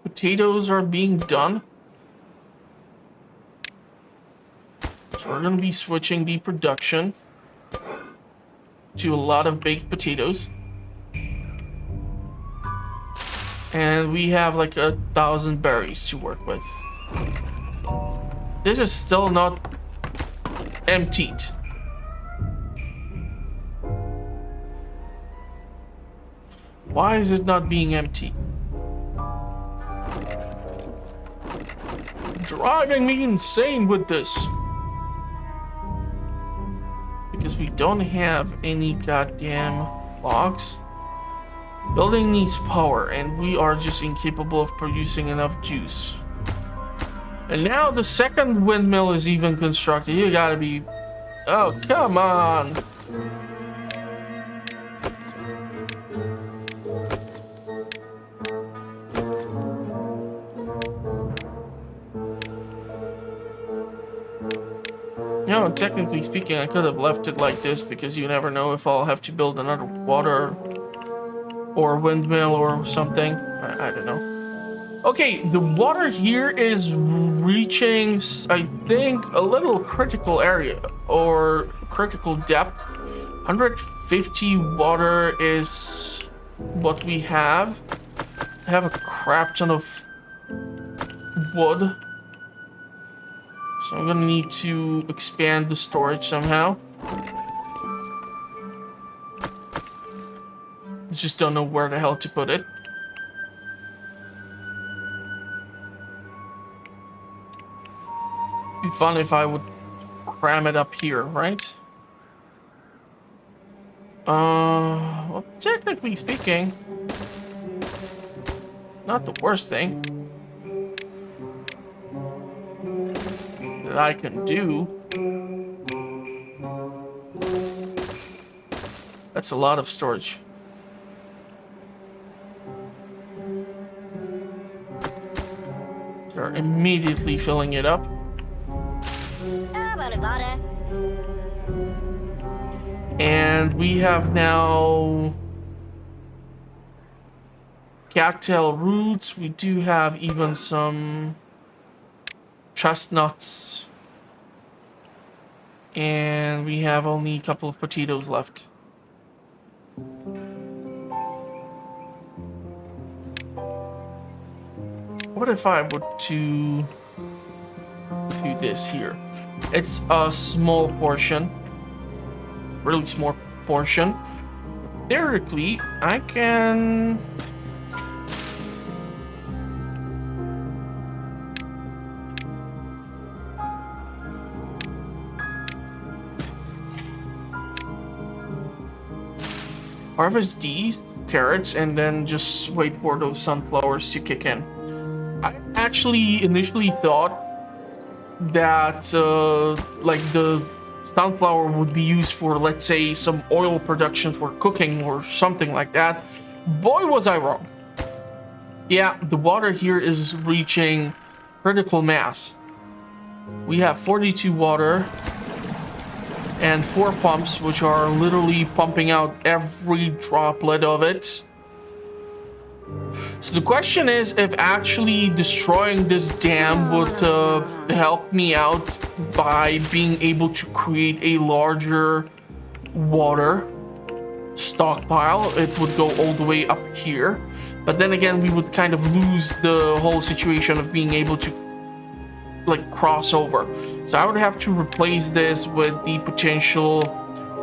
Potatoes are being done. So we're going to be switching the production to a lot of baked potatoes. And we have like 1,000 berries to work with. This is still not emptied. Why is it not being emptied? Driving me insane with this. Because we don't have any goddamn logs. Building needs power, and we are just incapable of producing enough juice. And now the second windmill is even constructed. You gotta be... Oh, come on! You know, technically speaking, I could have left it like this, because you never know if I'll have to build another water or windmill or something. I don't know. Okay, the water here is reaching, I think, a little critical area or critical depth. 150 water is what we have. I have a crap ton of wood. So I'm gonna need to expand the storage somehow. Just don't know where the hell to put it. It'd be fun if I would cram it up here, right? Well, technically speaking, not the worst thing that I can do. That's a lot of storage. They're immediately filling it up. And we have now cattail roots. We do have even some chestnuts. And we have only a couple of potatoes left. What if I were to do this here? It's a small portion. Really small portion. Theoretically, I can Harvest these carrots and then just wait for those sunflowers to kick in. I actually initially thought that like the sunflower would be used for, let's say, some oil production for cooking or something like that. Boy, was I wrong. Yeah, the water here is reaching critical mass. We have 42 water and 4 pumps, which are literally pumping out every droplet of it. So the question is if actually destroying this dam would help me out by being able to create a larger water stockpile. It would go all the way up here. But then again, we would kind of lose the whole situation of being able to like cross over. So I would have to replace this with the potential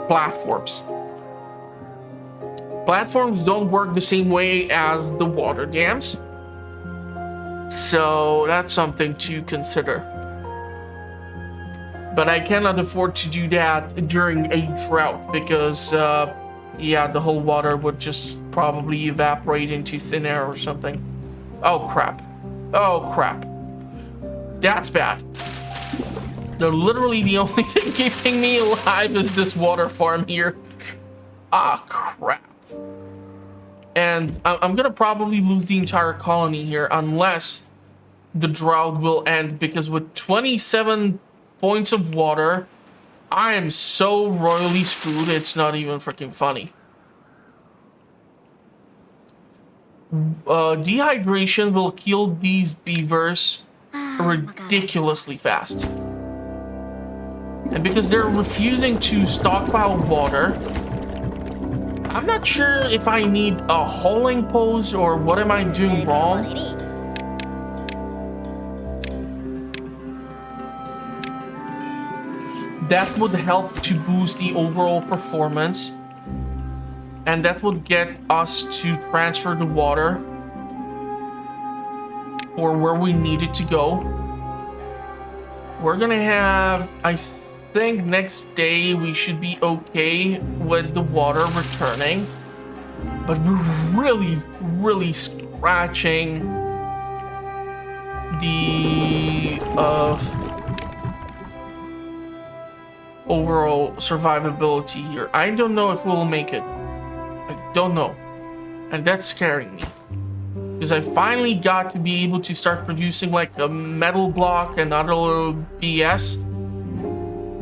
platforms. Platforms don't work the same way as the water dams. So that's something to consider. But I cannot afford to do that during a drought because yeah, the whole water would just probably evaporate into thin air or something. Oh crap. Oh crap. That's bad. Literally the only thing keeping me alive is this water farm here. Ah, crap. And I'm gonna probably lose the entire colony here unless the drought will end, because with 27 points of water, I am so royally screwed, it's not even freaking funny. Dehydration will kill these beavers ridiculously fast. And because they're refusing to stockpile water, I'm not sure if I need a holding pose or what am I doing wrong. That would help to boost the overall performance. And that would get us to transfer the water or where we need it to go. We're gonna have, I think next day we should be okay with the water returning. But we're really scratching the overall survivability here. I don't know if we'll make it. I don't know. And that's scaring me. Because I finally got to be able to start producing like a metal block and other little BS.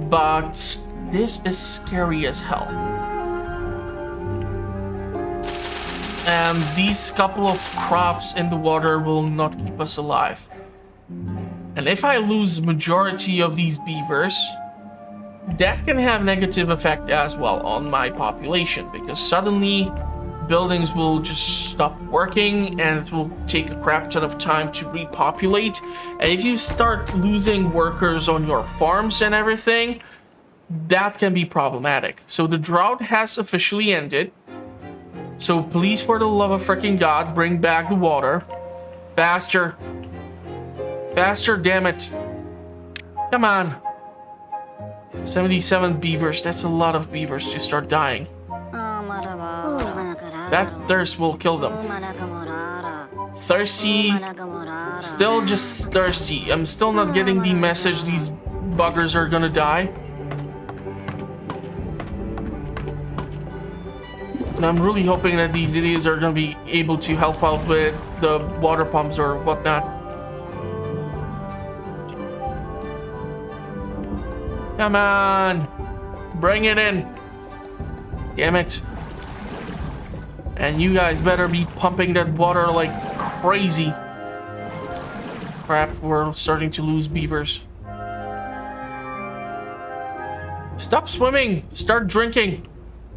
But this is scary as hell. And these couple of crops in the water will not keep us alive. And if I lose majority of these beavers, that can have negative effect as well on my population, because suddenly buildings will just stop working and it will take a crap ton of time to repopulate. And if you start losing workers on your farms and everything, that can be problematic. So the drought has officially ended. So please, for the love of freaking God, bring back the water. Faster. Faster, damn it. Come on. 77 beavers, that's a lot of beavers to start dying. That thirst will kill them. Thirsty, still just thirsty. I'm still not getting the message these buggers are gonna die. And I'm really hoping that these idiots are gonna be able to help out with the water pumps or whatnot. Come on! Bring it in! Damn it. And you guys better be pumping that water like crazy. Crap, we're starting to lose beavers. Stop swimming! Start drinking!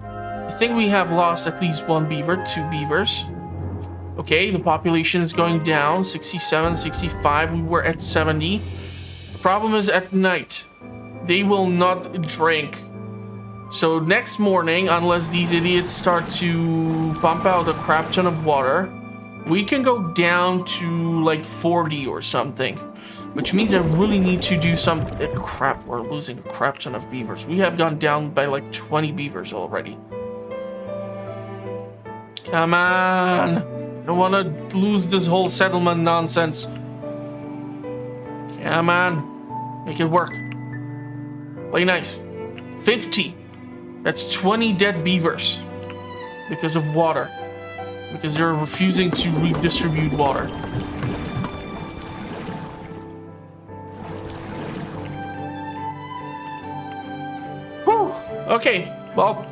I think we have lost at least 1 beaver, 2 beavers. Okay, the population is going down. 67, 65, we were at 70. The problem is at night. They will not drink. So next morning, unless these idiots start to pump out a crap ton of water, we can go down to like 40 or something. Which means I really need to do some... crap, we're losing a crap ton of beavers. We have gone down by like 20 beavers already. Come on. I don't want to lose this whole settlement nonsense. Come on. Make it work. Play nice. 50. That's 20 dead beavers. Because of water. Because they're refusing to redistribute water. Whew. Okay. Well,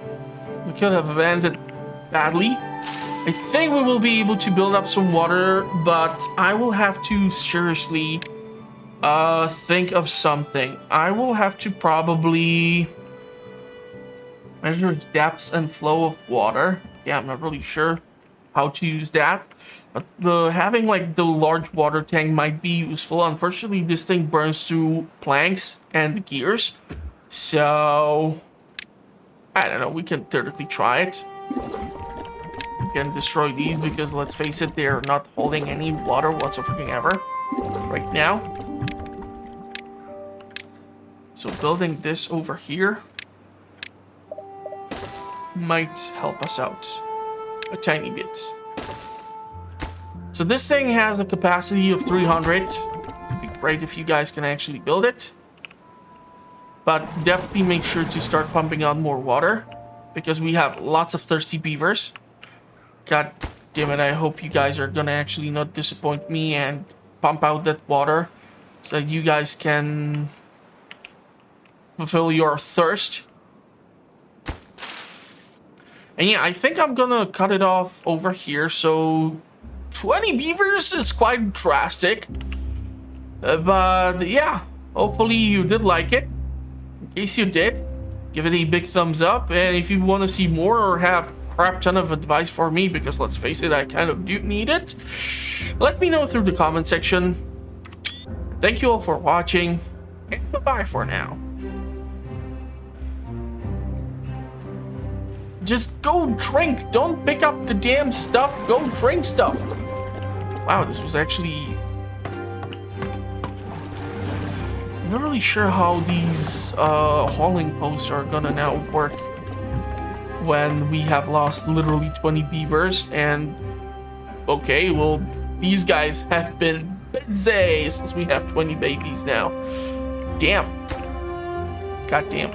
we could have ended badly. I think we will be able to build up some water, but I will have to seriously think of something. I will have to probably measure depths and flow of water. Yeah, I'm not really sure how to use that. But having like the large water tank might be useful. Unfortunately, this thing burns through planks and gears. So I don't know, we can theoretically try it. We can destroy these because let's face it, they're not holding any water whatsoever right now. So building this over here might help us out a tiny bit. So this thing has a capacity of 300. It'd be great if you guys can actually build it. But definitely make sure to start pumping out more water because we have lots of thirsty beavers. God damn it, I hope you guys are gonna actually not disappoint me and pump out that water so that you guys can fulfill your thirst. And yeah, I think I'm gonna cut it off over here. So 20 beavers is quite drastic. But yeah, hopefully you did like it. In case you did, give it a big thumbs up. And if you want to see more or have crap ton of advice for me, because let's face it, I kind of do need it, let me know through the comment section. Thank you all for watching, and bye-bye for now. Just go drink. Don't pick up the damn stuff. Go drink stuff. Wow, this was actually... I'm not really sure how these hauling posts are gonna now work when we have lost literally 20 beavers. And okay, well, these guys have been busy since we have 20 babies now. Damn. God damn.